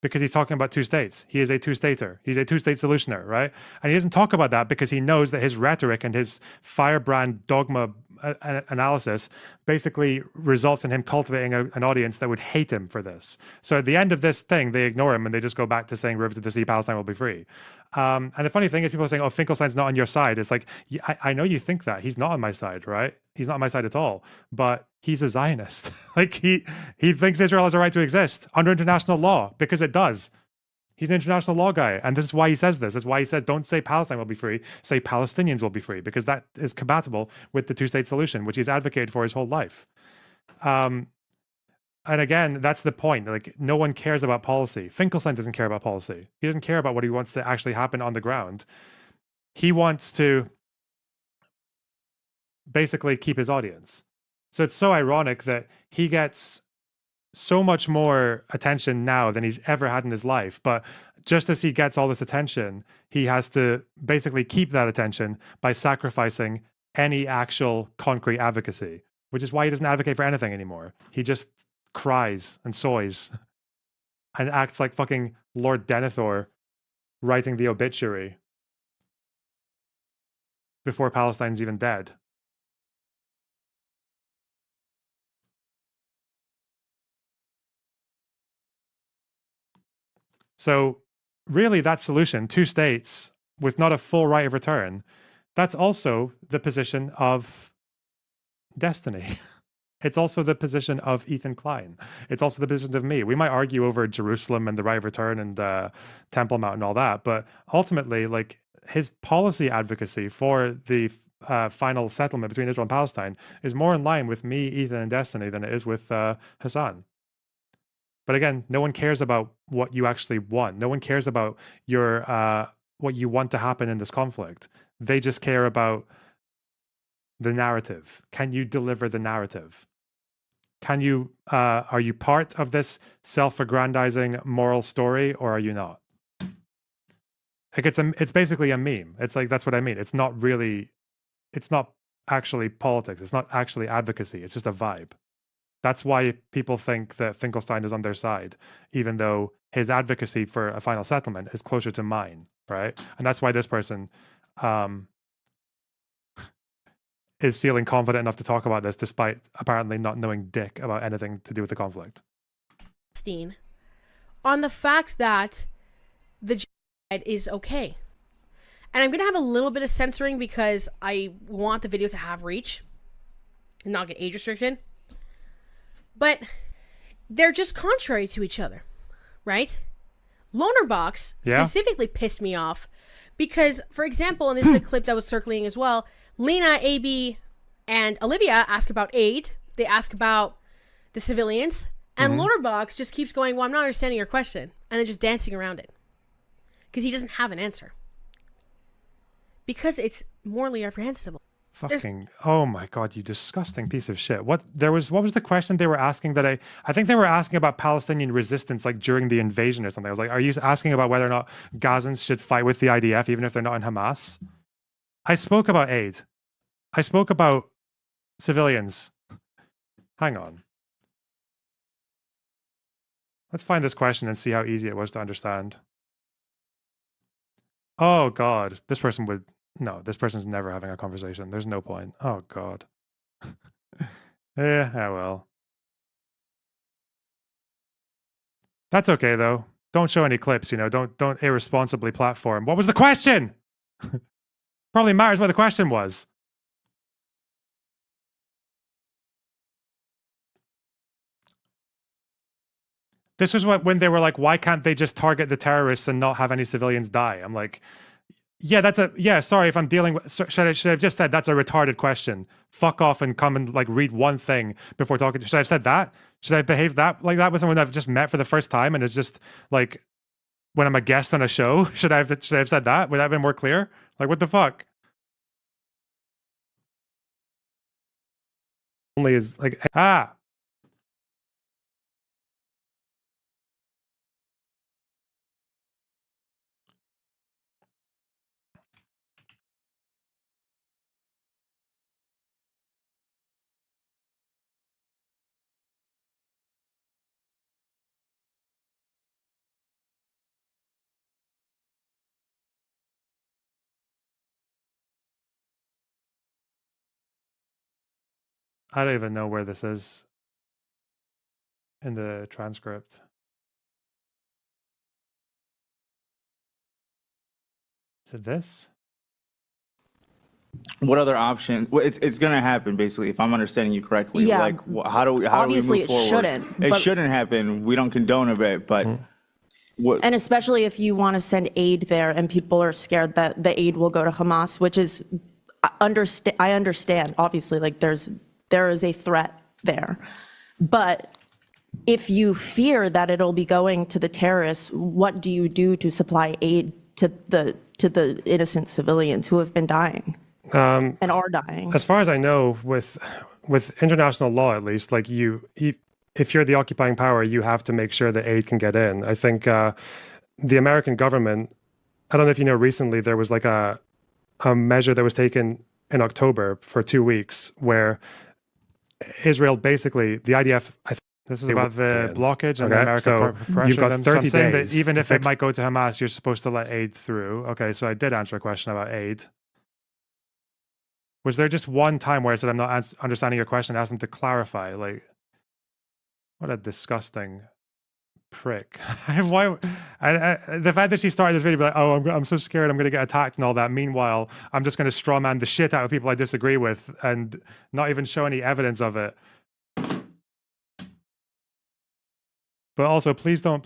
because he's talking about two states. He is a two-stater. He's a two-state solutioner, right? And he doesn't talk about that because he knows that his rhetoric and his firebrand dogma analysis basically results in him cultivating an audience that would hate him for this. So at the end of this thing, they ignore him and they just go back to saying river to the sea, Palestine will be free. And the funny thing is people are saying, oh, Finkelstein's not on your side. It's like, I know you think that. He's not on my side, right? He's not on my side at all. But he's a Zionist. Like he thinks Israel has a right to exist under international law because it does. He's an international law guy. And this is why he says this. That's why he says, don't say Palestine will be free, say Palestinians will be free, because that is compatible with the two-state solution, which he's advocated for his whole life. And again, that's the point. Like, no one cares about policy. Finkelstein doesn't care about policy. He doesn't care about what he wants to actually happen on the ground. He wants to basically keep his audience. So it's so ironic that he gets so much more attention now than he's ever had in his life. But just as he gets all this attention, he has to basically keep that attention by sacrificing any actual concrete advocacy, which is why he doesn't advocate for anything anymore. He just cries and soys and acts like fucking Lord Denethor writing the obituary before Palestine's even dead. So really that solution, two states with not a full right of return, that's also the position of Destiny. It's also the position of Ethan Klein. It's also the position of me. We might argue over Jerusalem and the right of return and Temple Mount and all that, but ultimately, like, his policy advocacy for the final settlement between Israel and Palestine is more in line with me, Ethan, and Destiny than it is with Hassan. But again, no one cares about what you actually want. No one cares about your what you want to happen in this conflict. They just care about the narrative. Can you deliver the narrative? Can you are you part of this self-aggrandizing moral story, or are you not? Like, it's basically a meme. It's like, that's what I mean. It's not actually politics. It's not actually advocacy. It's just a vibe. That's why people think that Finkelstein is on their side, even though his advocacy for a final settlement is closer to mine, right? And that's why this person is feeling confident enough to talk about this, despite apparently not knowing dick about anything to do with the conflict. On the fact that the genocide is okay. And I'm going to have a little bit of censoring because I want the video to have reach and not get age restricted. But they're just contrary to each other, right? Lonerbox specifically pissed me off because, for example, and this is a clip that was circulating as well, Lena, AB, and Olivia ask about aid. They ask about the civilians. And Lonerbox just keeps going, well, I'm not understanding your question. And then just dancing around it. Because he doesn't have an answer. Because it's morally reprehensible. Fucking, oh my God, you disgusting piece of shit. What was the question they were asking that I think they were asking about Palestinian resistance, like during the invasion or something. I was like, are you asking about whether or not Gazans should fight with the IDF even if they're not in Hamas? I spoke about aid. I spoke about civilians. Hang on. Let's find this question and see how easy it was to understand. Oh God, this person's never having a conversation. There's no point. Oh God. Well. That's okay though. Don't show any clips, don't irresponsibly platform. What was the question? Probably matters what the question was. This was when they were like, why can't they just target the terrorists and not have any civilians die? I'm like, sorry if I'm dealing with, should I have just said that's a retarded question? Fuck off and come and like read one thing before talking. Should I have said that? Should I behave that like that with someone I've just met for the first time and it's just like when I'm a guest on a show? Should I have said that? Would that have been more clear? Like, what the fuck? Only is like, I don't even know where this is in the transcript. Is it this? What other option? Well, it's going to happen, basically, if I'm understanding you correctly. Yeah. Like, how do we Obviously, move forward? it shouldn't. It shouldn't happen. We don't condone of it, but what? And especially if you want to send aid there and people are scared that the aid will go to Hamas, which is, I understand, obviously, like there is a threat there. But if you fear that it'll be going to the terrorists, what do you do to supply aid to the innocent civilians who have been dying and are dying? As far as I know, with international law, at least, like if you're the occupying power, you have to make sure that aid can get in. I think the American government, I don't know if you know, recently there was like a measure that was taken in October for 2 weeks where Israel basically, the IDF, this is about the blockage and the American pressure. You've got 30 days. That even if it might go to Hamas, you're supposed to let aid through. Okay, so I did answer a question about aid. Was there just one time where I said, I'm not understanding your question, and asked them to clarify? Like, what a disgusting prick. Why? The fact that she started this video like, oh, I'm so scared I'm going to get attacked and all that. Meanwhile, I'm just going to straw man the shit out of people I disagree with and not even show any evidence of it. But also, please don't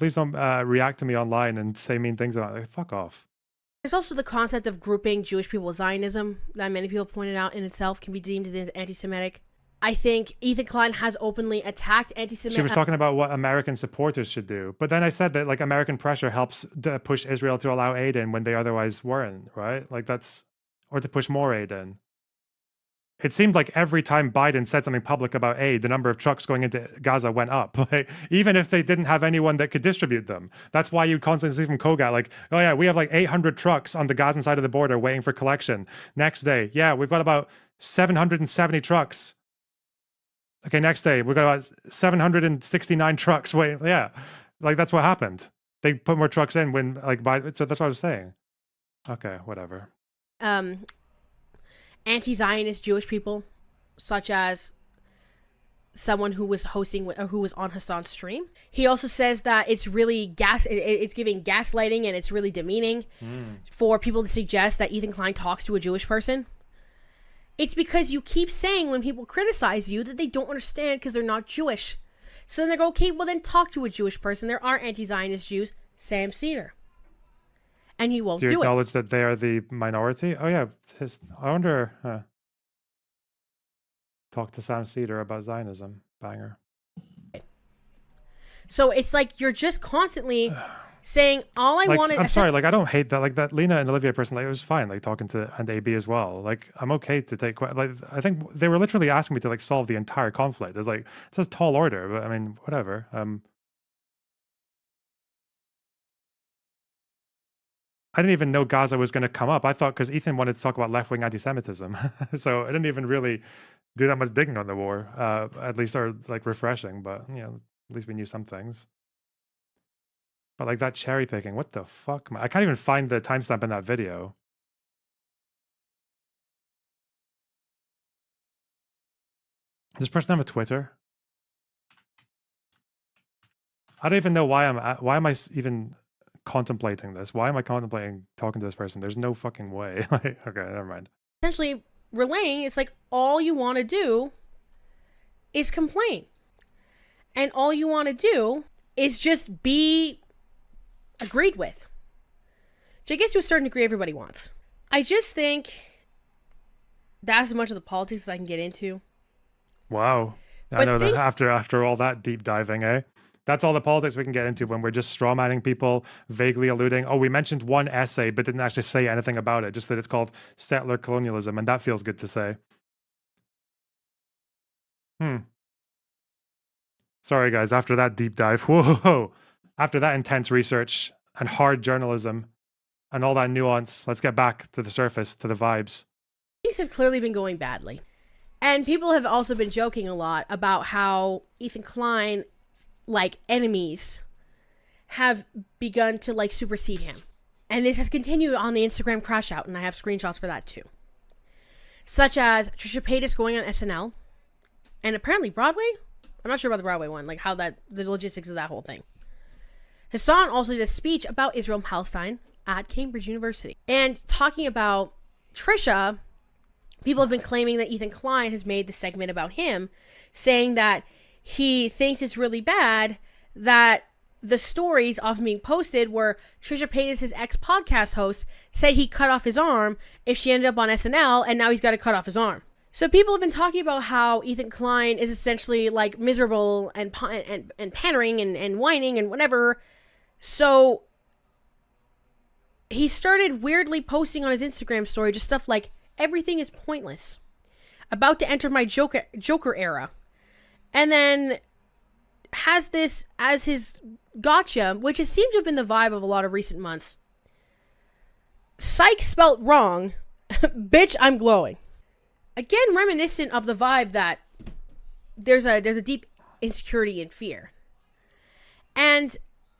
react to me online and say mean things about it. Like, fuck off. There's also the concept of grouping Jewish people with Zionism that many people have pointed out in itself can be deemed as anti-Semitic. I think Ethan Klein has openly attacked anti-Semitic. She was talking about what American supporters should do. But then I said that like American pressure helps to push Israel to allow aid in when they otherwise weren't, right? Like that's, or to push more aid in. It seemed like every time Biden said something public about aid, the number of trucks going into Gaza went up, like, even if they didn't have anyone that could distribute them. That's why you constantly see from Kogat, like, oh yeah, we have like 800 trucks on the Gazan side of the border waiting for collection. Next day, yeah, we've got about 770 trucks. Okay, next day, we've got about 769 trucks waiting. Yeah, like that's what happened. They put more trucks in when, like, so that's what I was saying. Okay, whatever. Anti-Zionist Jewish people, such as someone who was hosting or who was on Hassan's stream. He also says that it's really it's giving gaslighting and it's really demeaning for people to suggest that Ethan Klein talks to a Jewish person. It's because you keep saying when people criticize you that they don't understand because they're not Jewish. So then they go, okay, well then talk to a Jewish person. There are anti-Zionist Jews, Sam Cedar. And he won't do it. Do you acknowledge that they are the minority? Oh yeah, I wonder. Talk to Sam Cedar about Zionism. Banger. So it's like you're just constantly saying all I wanted. I'm sorry, like I don't hate that. Like that Lena and Olivia person, like it was fine. Like talking to and AB as well. Like I'm okay to take. Like I think they were literally asking me to like solve the entire conflict. It's like it says tall order, but I mean whatever. I didn't even know Gaza was going to come up. I thought because Ethan wanted to talk about left-wing anti-Semitism. So I didn't even really do that much digging on the war, at least, or like refreshing, but you know, at least we knew some things. But like that cherry picking, what the fuck? I can't even find the timestamp in that video. Does this person have a Twitter? I don't even know why am I even contemplating this? Why am I contemplating talking to this person? There's no fucking way. Like, okay, never mind. Essentially relaying, it's like all you want to do is complain. And all you want to do is just be agreed with. Which I guess to a certain degree everybody wants. I just think that's as much of the politics as I can get into. Wow. I know that after all that deep diving, eh? That's all the politics we can get into when we're just strawmanning people, vaguely alluding, oh, we mentioned one essay, but didn't actually say anything about it, just that it's called settler colonialism, and that feels good to say. Sorry, guys, after that deep dive, whoa, after that intense research and hard journalism and all that nuance, let's get back to the surface, to the vibes. Things have clearly been going badly. And people have also been joking a lot about how Ethan Klein, like, enemies have begun to, like, supersede him. And this has continued on the Instagram crash out, and I have screenshots for that too. Such as Trisha Paytas going on SNL and apparently Broadway. I'm not sure about the Broadway one, like how the logistics of that whole thing. Hassan also did a speech about Israel and Palestine at Cambridge University. And talking about Trisha, people have been claiming that Ethan Klein has made the segment about him, saying that he thinks it's really bad that the stories often being posted where Trisha Paytas, his ex-podcast host, said he cut off his arm if she ended up on SNL, and now he's got to cut off his arm. So people have been talking about how Ethan Klein is essentially like miserable and pandering and whining and whatever. So he started weirdly posting on his Instagram story just stuff like, everything is pointless. About to enter my Joker era. And then has this as his gotcha, which has seemed to have been the vibe of a lot of recent months. Psych spelt wrong. Bitch, I'm glowing. Again, reminiscent of the vibe that there's a deep insecurity and fear. And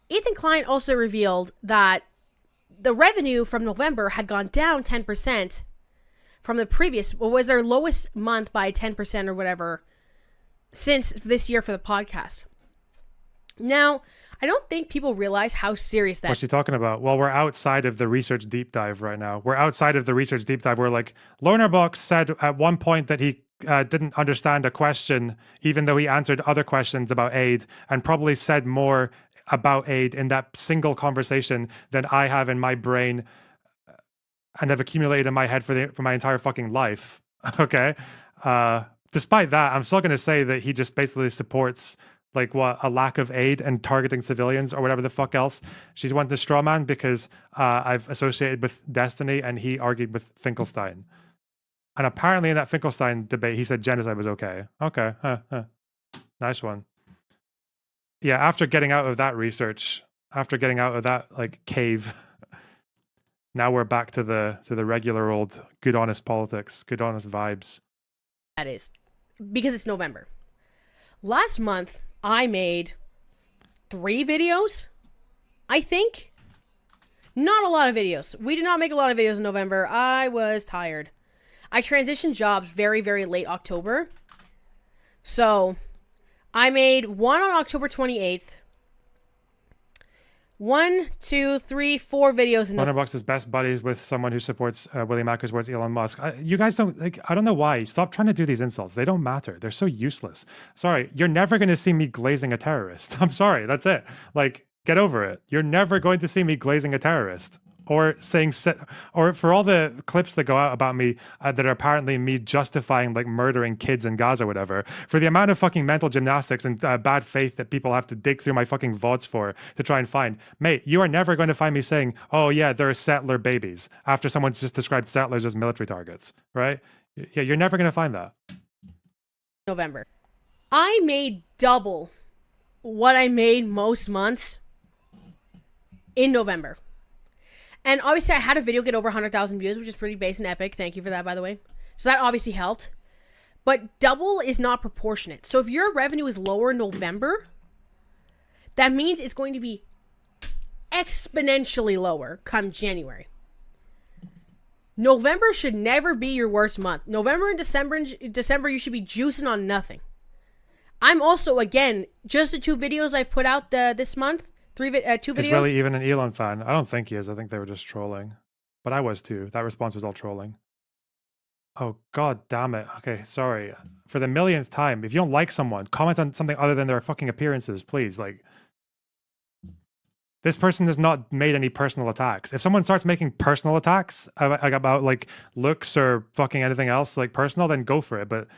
Ethan Klein also revealed that the revenue from November had gone down 10% from the previous, what was their lowest month by 10% or whatever since this year for the podcast. Now, I don't think people realize how serious that is. What's she talking about? Well, we're outside of the research deep dive right now. We're outside of the research deep dive. We're like, Lonerbox said at one point that he didn't understand a question, even though he answered other questions about aid, and probably said more about aid in that single conversation than I have in my brain and have accumulated in my head for my entire fucking life. Okay? Despite that, I'm still going to say that he just basically supports like what, a lack of aid and targeting civilians or whatever the fuck else. She's went to straw man because I've associated with Destiny and he argued with Finkelstein. And apparently in that Finkelstein debate, he said genocide was okay. Okay, nice one. Yeah, after getting out of that research, after getting out of that like cave, now we're back to the regular old good honest politics, good honest vibes. That is because it's November. Last month, I made 3 videos, I think. Not a lot of videos. We did not make a lot of videos in November. I was tired. I transitioned jobs very, very late October. So, I made one on October 28th. 1, 2, 3, 4 videos in Lonerbox is best buddies with someone who supports William Acker supports Elon Musk. You guys don't, like, I don't know why. Stop trying to do these insults. They don't matter. They're so useless. Sorry, you're never going to see me glazing a terrorist. I'm sorry, that's it. Like, get over it. You're never going to see me glazing a terrorist. Or saying, or for all the clips that go out about me that are apparently me justifying like murdering kids in Gaza or whatever, for the amount of fucking mental gymnastics and bad faith that people have to dig through my fucking VODs for to try and find. Mate, you are never going to find me saying, oh yeah, there are settler babies after someone's just described settlers as military targets, right? Yeah, you're never going to find that. November. I made double what I made most months in November. And obviously, I had a video get over 100,000 views, which is pretty base and epic. Thank you for that, by the way. So that obviously helped. But double is not proportionate. So if your revenue is lower in November, that means it's going to be exponentially lower come January. November should never be your worst month. November and December, you should be juicing on nothing. I'm also, again, just the 2 videos I've put out this month. 2 videos. Is really even an Elon fan? I don't think he is. I think they were just trolling. But I was too. That response was all trolling. Oh, god damn it. Okay, sorry. For the millionth time, if you don't like someone, comment on something other than their fucking appearances, please. Like, this person has not made any personal attacks. If someone starts making personal attacks about like looks or fucking anything else, like personal, then go for it. But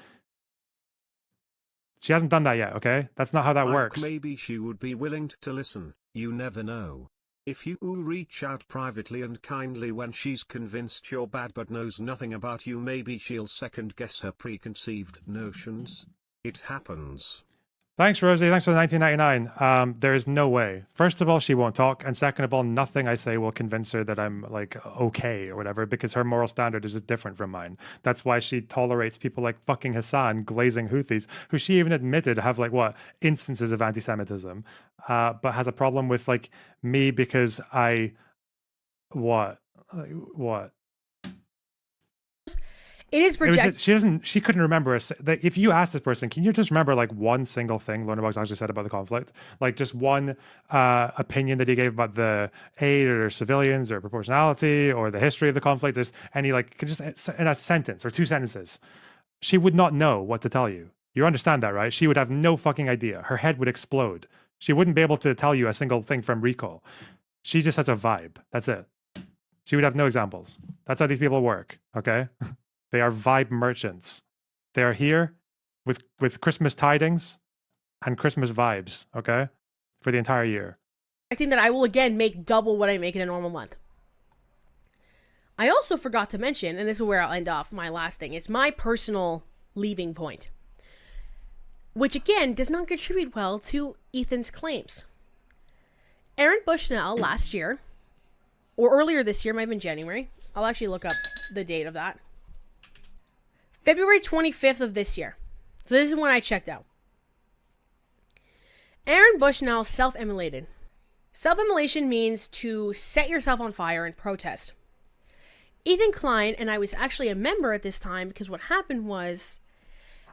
she hasn't done that yet, okay? That's not how that works. Maybe she would be willing to listen, you never know. If you reach out privately and kindly when she's convinced you're bad but knows nothing about you, maybe she'll second guess her preconceived notions. It happens. Thanks, Rosie. Thanks for the 1999. There is no way. First of all, she won't talk. And second of all, nothing I say will convince her that I'm like okay or whatever, because her moral standard is just different from mine. That's why she tolerates people like fucking Hassan glazing Houthis, who she even admitted have like what instances of anti-Semitism, but has a problem with like me because I what. It is projected. She couldn't remember. If you ask this person, can you just remember like one single thing Lonerbox actually said about the conflict? Like just one opinion that he gave about the aid or civilians or proportionality or the history of the conflict? Just any like just in a sentence or 2 sentences. She would not know what to tell you. You understand that, right? She would have no fucking idea. Her head would explode. She wouldn't be able to tell you a single thing from recall. She just has a vibe. That's it. She would have no examples. That's how these people work, okay? They are vibe merchants. They are here with Christmas tidings and Christmas vibes, okay? For the entire year. I think that I will again make double what I make in a normal month. I also forgot to mention, and this is where I'll end off my last thing, is my personal leaving point. Which again does not contribute well to Ethan's claims. Aaron Bushnell last year, or earlier this year, might have been January. I'll actually look up the date of that. February 25th of this year. So this is when I checked out. Aaron Bushnell self-immolated. Self-immolation means to set yourself on fire in protest. Ethan Klein, and I was actually a member at this time because what happened was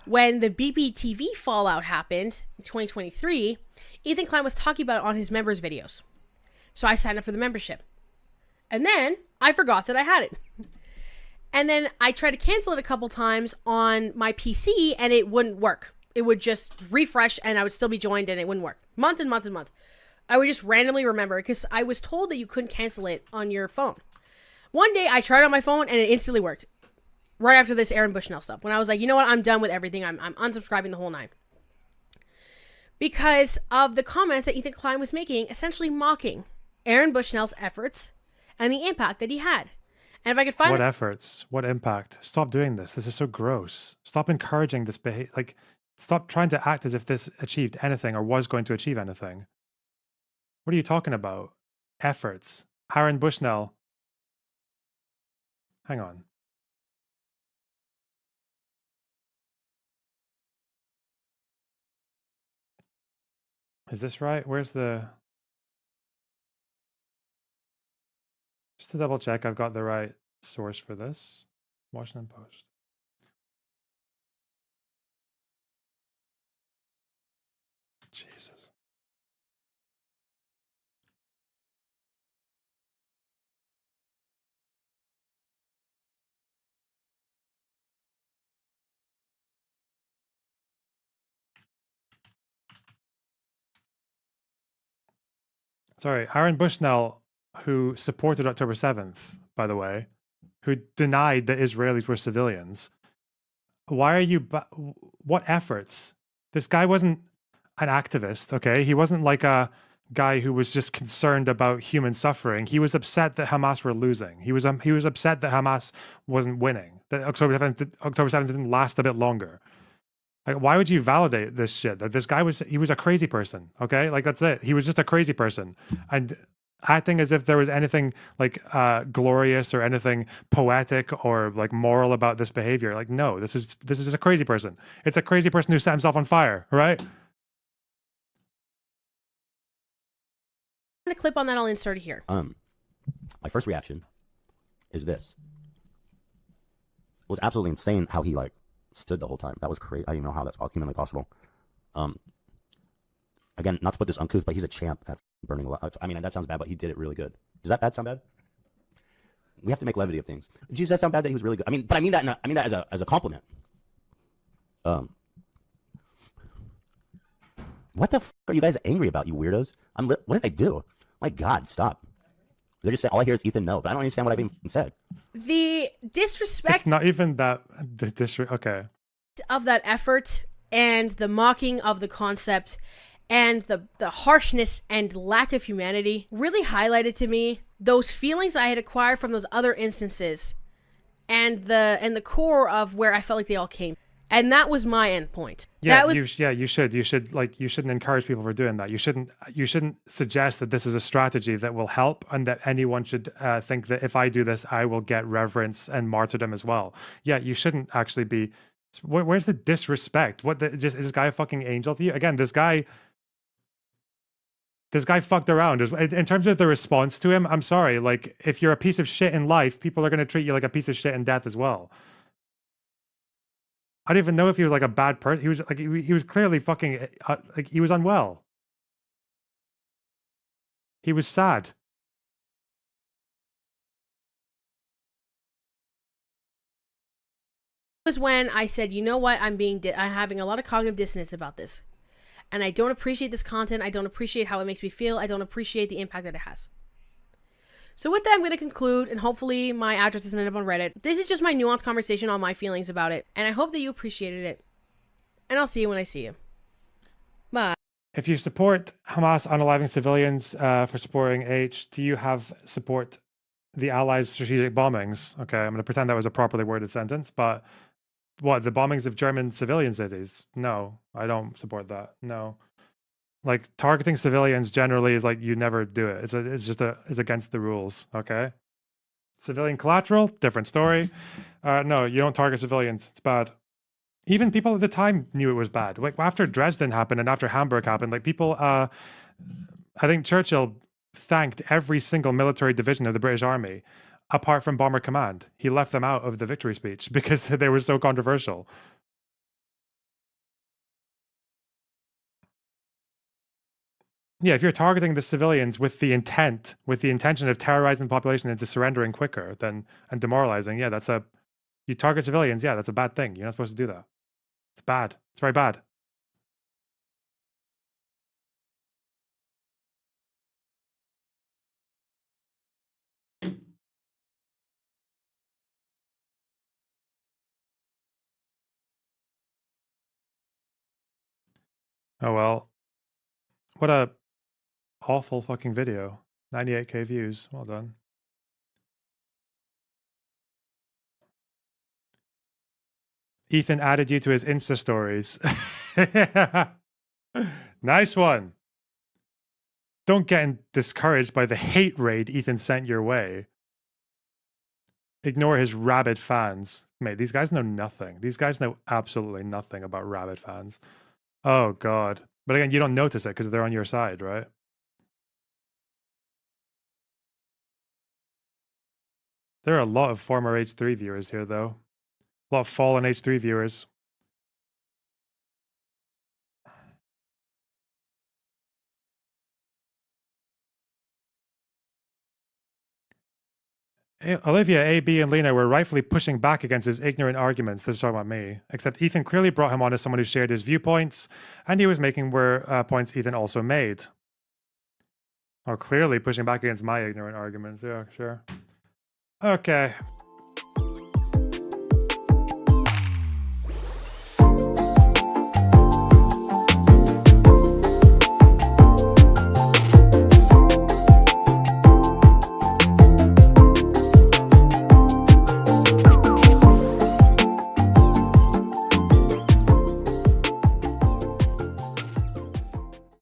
when the BBTV fallout happened in 2023, Ethan Klein was talking about it on his members' videos. So I signed up for the membership. And then I forgot that I had it. And then I tried to cancel it a couple times on my PC and it wouldn't work. It would just refresh and I would still be joined and it wouldn't work. Months and months and months. I would just randomly remember because I was told that you couldn't cancel it on your phone. One day I tried it on my phone and it instantly worked. Right after this Aaron Bushnell stuff. When I was like, you know what? I'm done with everything. I'm unsubscribing the whole 9. Because of the comments that Ethan Klein was making, essentially mocking Aaron Bushnell's efforts and the impact that he had. And if I could find what efforts, what impact? Stop doing this. This is so gross. Stop encouraging this behavior. Like, stop trying to act as if this achieved anything or was going to achieve anything. What are you talking about? Efforts. Aaron Bushnell. Hang on. Is this right? Where's the... Just to double check, I've got the right source for this. Washington Post. Jesus. Sorry, Aaron Bushnell, who supported October 7th, by the way, who denied that Israelis were civilians. Why are you... what efforts? This guy wasn't an activist, okay? He wasn't like a guy who was just concerned about human suffering. He was upset that Hamas were losing. He was upset that Hamas wasn't winning. That October 7th didn't last a bit longer. Like, why would you validate this shit? That this guy he was a crazy person, okay? Like, that's it. He was just a crazy person. And acting as if there was anything like glorious or anything poetic or like moral about this behavior. Like, no, this is just a crazy person. It's a crazy person who set himself on fire, right? The clip on that I'll insert here. My first reaction is this. It was absolutely insane how he like stood the whole time. That was crazy. I don't even know how that's humanly possible. Again, not to put this uncouth, but he's a champ at burning a lot. I mean, that sounds bad, but he did it really good. Does that sound bad? We have to make levity of things. Does that sound bad that he was really good? I mean, but I mean that as a compliment. What the f are you guys angry about, you weirdos? What did I do? My God, stop. They're just saying, all I hear is Ethan no, but I don't understand what I've even said. The disrespect... It's not even that... Okay. ...of that effort and the mocking of the concept and the harshness and lack of humanity really highlighted to me those feelings I had acquired from those other instances and the core of where I felt like they all came. And that was my end point. Yeah, you shouldn't encourage people for doing that. You shouldn't suggest that this is a strategy that will help and that anyone should think that if I do this, I will get reverence and martyrdom as well. Yeah, you shouldn't actually be... Where's the disrespect? Is this guy a fucking angel to you? Again, this guy fucked around. In terms of the response to him, I'm sorry. Like, if you're a piece of shit in life, people are going to treat you like a piece of shit in death as well. I don't even know if he was like a bad person. He was like he was clearly fucking like he was unwell. He was sad. Was when I said, you know what, I'm having a lot of cognitive dissonance about this, and I don't appreciate this content. I don't appreciate how it makes me feel. I don't appreciate the impact that it has. So with that, I'm going to conclude, and hopefully my address doesn't end up on Reddit. This is just my nuanced conversation on my feelings about it, and I hope that you appreciated it. And I'll see you when I see you. Bye. If you support Hamas unaliving civilians for supporting H, do you have support the Allies' strategic bombings? Okay, I'm going to pretend that was a properly worded sentence, but what, the bombings of German civilian cities? No, I don't support that. No. Like, targeting civilians generally is like, you never do it. It's against the rules, okay? Civilian collateral, different story. No, you don't target civilians. It's bad. Even people at the time knew it was bad. Like, after Dresden happened and after Hamburg happened, like, people, I think Churchill thanked every single military division of the British Army, apart from Bomber Command. He left them out of the victory speech because they were so controversial. Yeah, if you're targeting the civilians with the intention of terrorizing the population into surrendering quicker and demoralizing, yeah, you target civilians, yeah, that's a bad thing. You're not supposed to do that. It's bad. It's very bad. Oh well. What a awful fucking video. 98k views. Well done. Ethan added you to his Insta stories. Nice one. Don't get discouraged by the hate raid Ethan sent your way. Ignore his rabid fans. Mate, these guys know nothing. These guys know absolutely nothing about rabid fans. Oh, God. But again, you don't notice it because they're on your side, right? There are a lot of former H3 viewers here, though. A lot of fallen H3 viewers. Olivia, AB, and Lena were rightfully pushing back against his ignorant arguments. This is talking about me. Except Ethan clearly brought him on as someone who shared his viewpoints, and he was making points Ethan also made. Oh, clearly pushing back against my ignorant arguments. Yeah, sure. Okay.